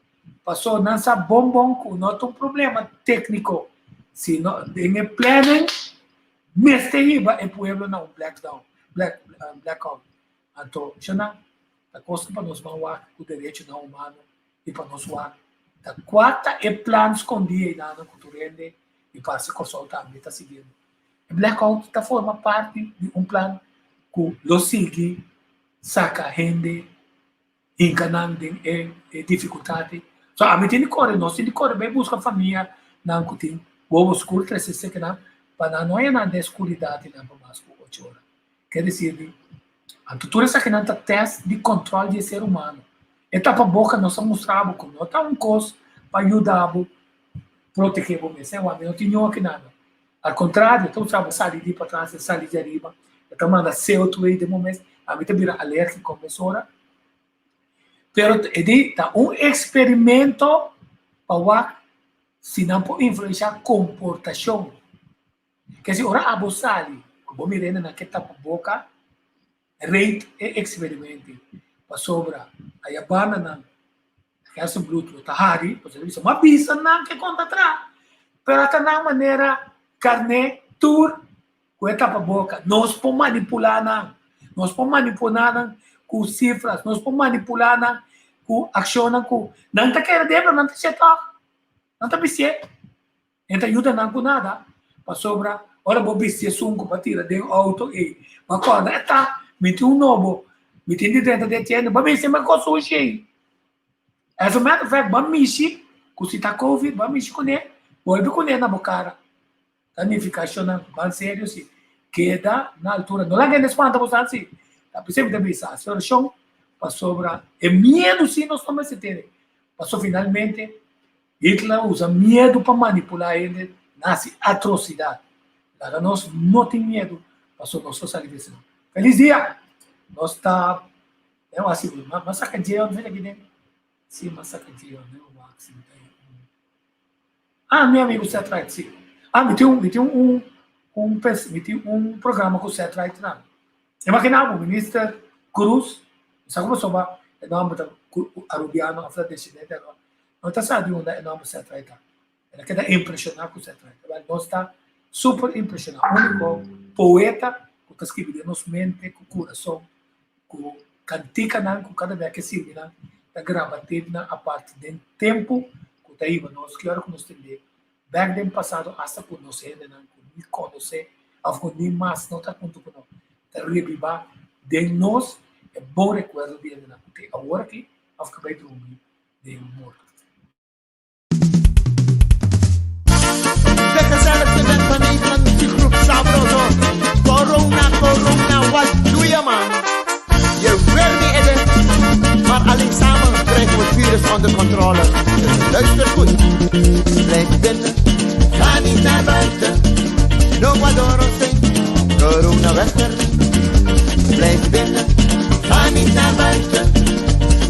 [SPEAKER 4] Passou, não sabe bom, não tem um problema técnico. Se não tem planning, mas tem é pueblo não, blackout. Então, já a coisa para nós mandar o direito não humano e para nós lá. Da quarta é plano escondido na cultura e para se consultar também está seguindo. O blackout está forma parte de um plano que lo sigue, saca gente, enganando e dificuldade. Só a mim tem que correr, nós tem que correr bem buscar a família, não que tem o escuro 360 para não é na escuridade não para mais 8 horas. Quer dizer, a cultura essa que não está teste de controle de ser humano. Etapa boca nós mostramos como não está um coisa para ajudar a proteger o mês. O homem não tinha aqui nada. Ao contrário, então sabe sair de para trás, sair de arriba, então manda CO2 aí de momento, a mim vira alérgico com a hora. Pero está um experimento para se não pode influenciar a comportação. Quer dizer, ora abusar como mirando naquela tapa boca, rate e experimento para sobra aí a banana que é o Bluetooth tá hari, você diz uma pizza não que conta atrás, pero até na maneira carne tour com a tapa boca, nós podemos manipular com cifras, nós podemos manipular com ação com não está querendo debra, não está certo, não está bem, não ajuda não com nada para sobra. Ora, vou vestir sunco para tirar de auto e uma coisa está me tem novo, me tem de dentro de tienda, vai ser uma coisa hoje. As a matter of fact, vai mexer, com se está Covid, vai mexer com ele, vai com ele na boca. Tanificação, vai sério, sim. Queda na altura, não é que nesse ponto você assim, tá percebendo também essa situação, para sobra, é medo sim nós estamos se ter. Passou finalmente, Hitler usa medo para manipular ele, nasce atrocidade. Para nós não tem medo, passou nossa salvação. Feliz dia! Nós está, é assim, mas sacadinho, não vem aqui dentro. Sim, mas sacadinho, né? O máximo. Meu amigo Satellite, sim. Me tem um programa com o Satellite, não. Imagina, o ministro Cruz, sabe como soube, é nome do Arubiano, afrodescendente, não está sabendo onde é nome do Satellite. Ele quer impressionar com o Satellite. Nós está super impressionado. O único poeta que está escrevendo nos mente, com o coração, com cantica, com cada vez que se vira, está gravando a parte do tempo que está aí, nós que hora que nós temos back then passado, hasta por nós ainda não conhecer, algo nem mais não está junto com nós. Está revivar de nós, é bom recuerdo de ainda não, porque agora aqui, acabei de dormir de morto.
[SPEAKER 7] Sabroso, corona, goed. Blijf binnen, ga niet naar buiten. No guadoro zijn, corona weg er niet. Blijf binnen, ga niet naar buiten.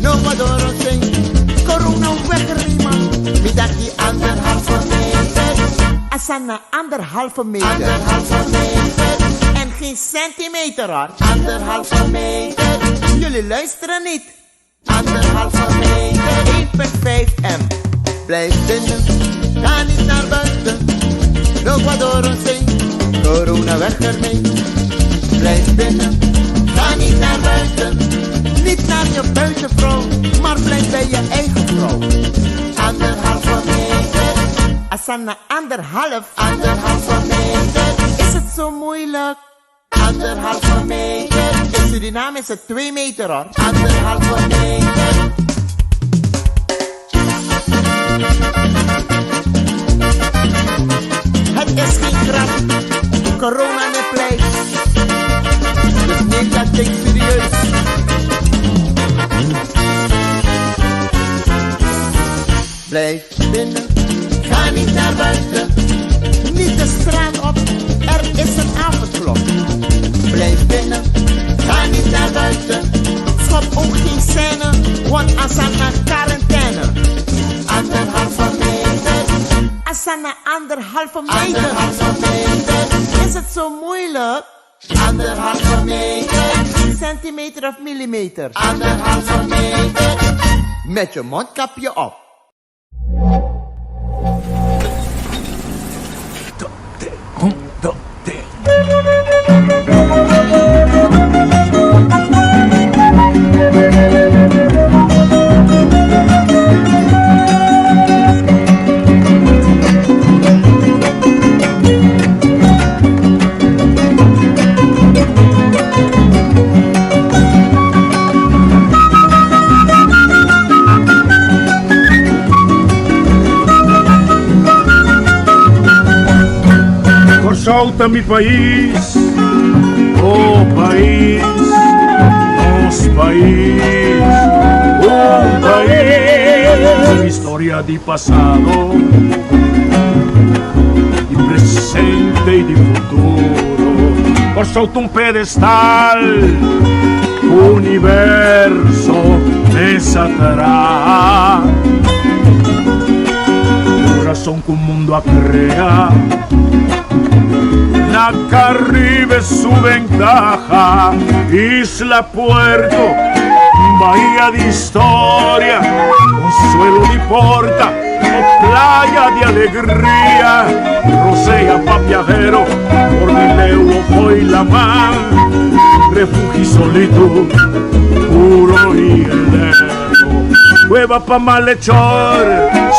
[SPEAKER 7] No guadoro zijn, corona weg er niet man. Midaki 1,5 meter. Asana 1,5 meter. 1,5 meter. En geen centimeter hoor. 1,5 meter. Jullie luisteren niet. 1,5 meter. 1,5 m. Blijf binnen, ga niet naar buiten. No guadoro zijn, corona weg ermee. Blijf binnen, ga niet naar buiten. Niet naar je buitenvrouw, maar blijf bij je eigen vrouw. 1,5 meter. Asana 1,5 meter. Is het zo moeilijk? 1,5 meter. In Suriname is het 2 meter hoor. 1,5 meter. Het is geen grap, corona ne pleit. Dus neem dat ding serieus. Blijf binnen, ga niet naar buiten. Niet de straat op, er is een avondklok. Blijf binnen, ga niet naar buiten. Schop ook geen scène, want asana quarantaine. 1,5 meter. Asana 1,5 meter. 1,5 meter. Is het zo moeilijk? 1,5 meter. Centimeter of millimeter? 1,5 meter. Met je mondkapje op.
[SPEAKER 8] Solta mi país, oh país, nos país, un país, historia di passato, di presente e di futuro, por sotto un pedestal, universo essa terá, corazón que un mundo a crear. La Caribe es su ventaja, Isla Puerto, bahía de historia, consuelo de porta, playa de alegría, Rosea pa' viajero, Bornileo hoy la mar, refugio solito, puro y heleno, cueva pa' malhechor,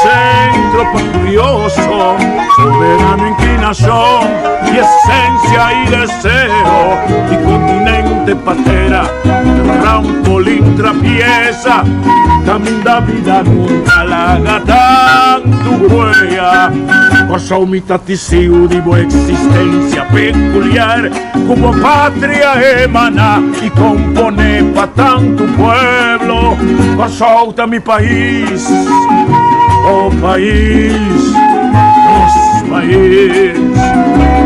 [SPEAKER 8] centro pa' curioso, soberano inclinación, y esencia y deseo, y continente patera, trampolín trapieza, camina vida nunca la gata tu huella, cosa umitaticio divo existencia peculiar, como patria emana y compone pa' tanto pueblo, cosa mi país, oh país, nos país,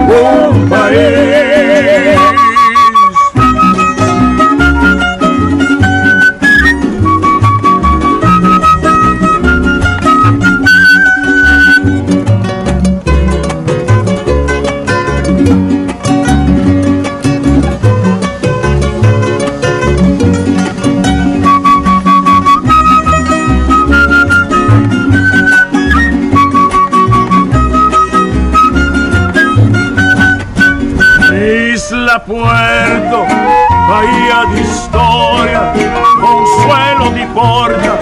[SPEAKER 8] oh país. Puerto, bahía de historia, consuelo de porta,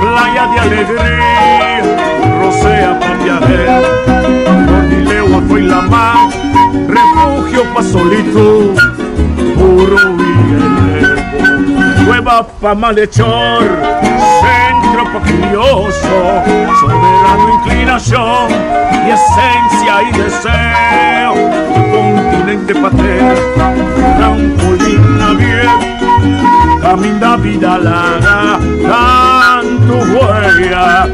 [SPEAKER 8] playa de alegría, Rosea pa' viajero, Bornileo fue la mar, refugio pa' solito, puro y heleno, cueva pa' malhechor, centro pa' curioso, soberano inclinación y esencia y deseo, continente patera, trampolín abierto, camina vida larga, tanto tu huella.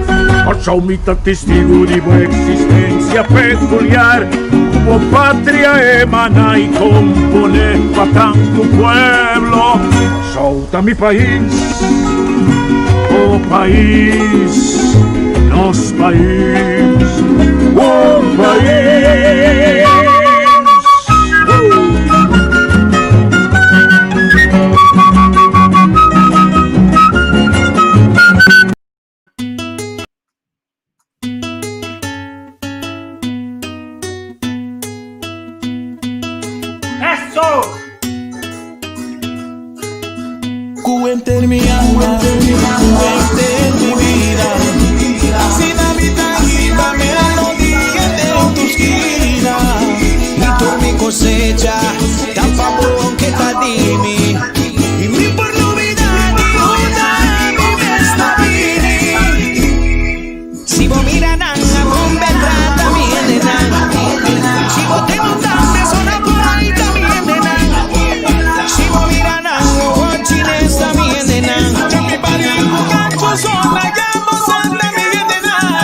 [SPEAKER 8] Saumita testigo de una existencia peculiar, como patria emana y compone pa' tanto pueblo. Solta mi país, oh país, nos país, oh país.
[SPEAKER 9] Cuente mi alma, cuente mi vida. Sin habitar la melodía de tus giras. Mi tu mi cosecha, tan favor que ta dimi. Y mi por novedad y una mi besta vini. Si vos miran a bombe trata bien de nada. Si vos te montas de zona por ahí también de nada. Si vos miran a chines también de nada. Yo mi padre cucacho son la llamo santa mi bien de nada.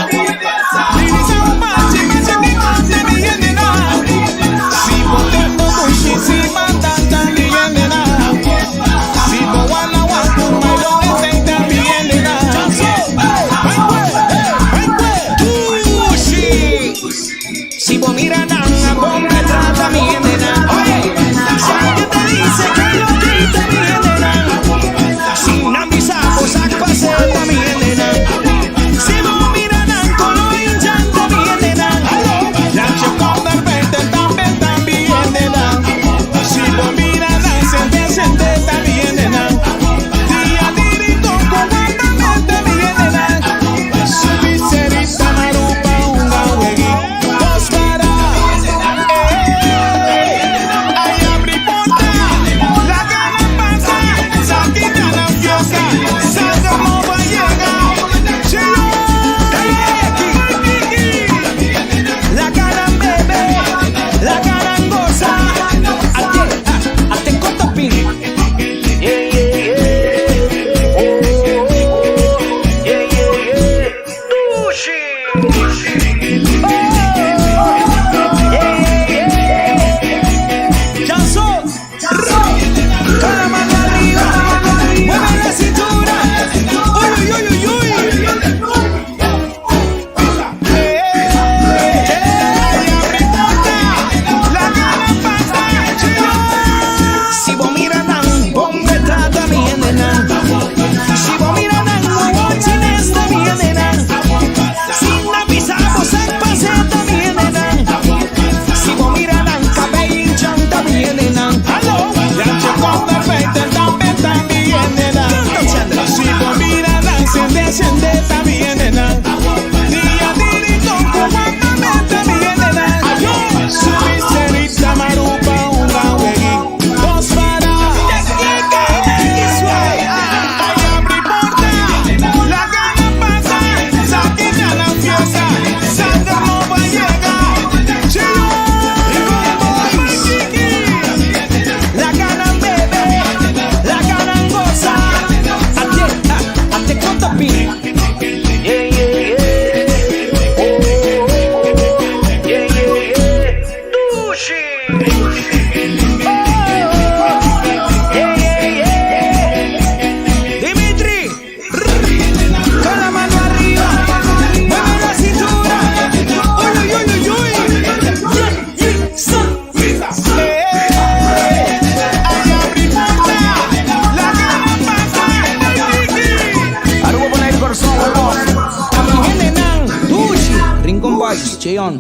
[SPEAKER 9] Dice un machi me se mi mate mi bien de nada. Si vos te mushi si mandan también de nada. Si vos wanna walk on my love and también de nada. Si vos miran a vos me trata bien de nada. Oye, si alguien te dice que lo quita bien de nada. Sin avisar, sac pase también de nada. Si vos miran a colo hinchan también de nada. La chico del verde también de nada. Si vos miran a sente también de nada. Día dirito comandamente también de nada. Su miserita marupa un gawegui.
[SPEAKER 10] Cheon.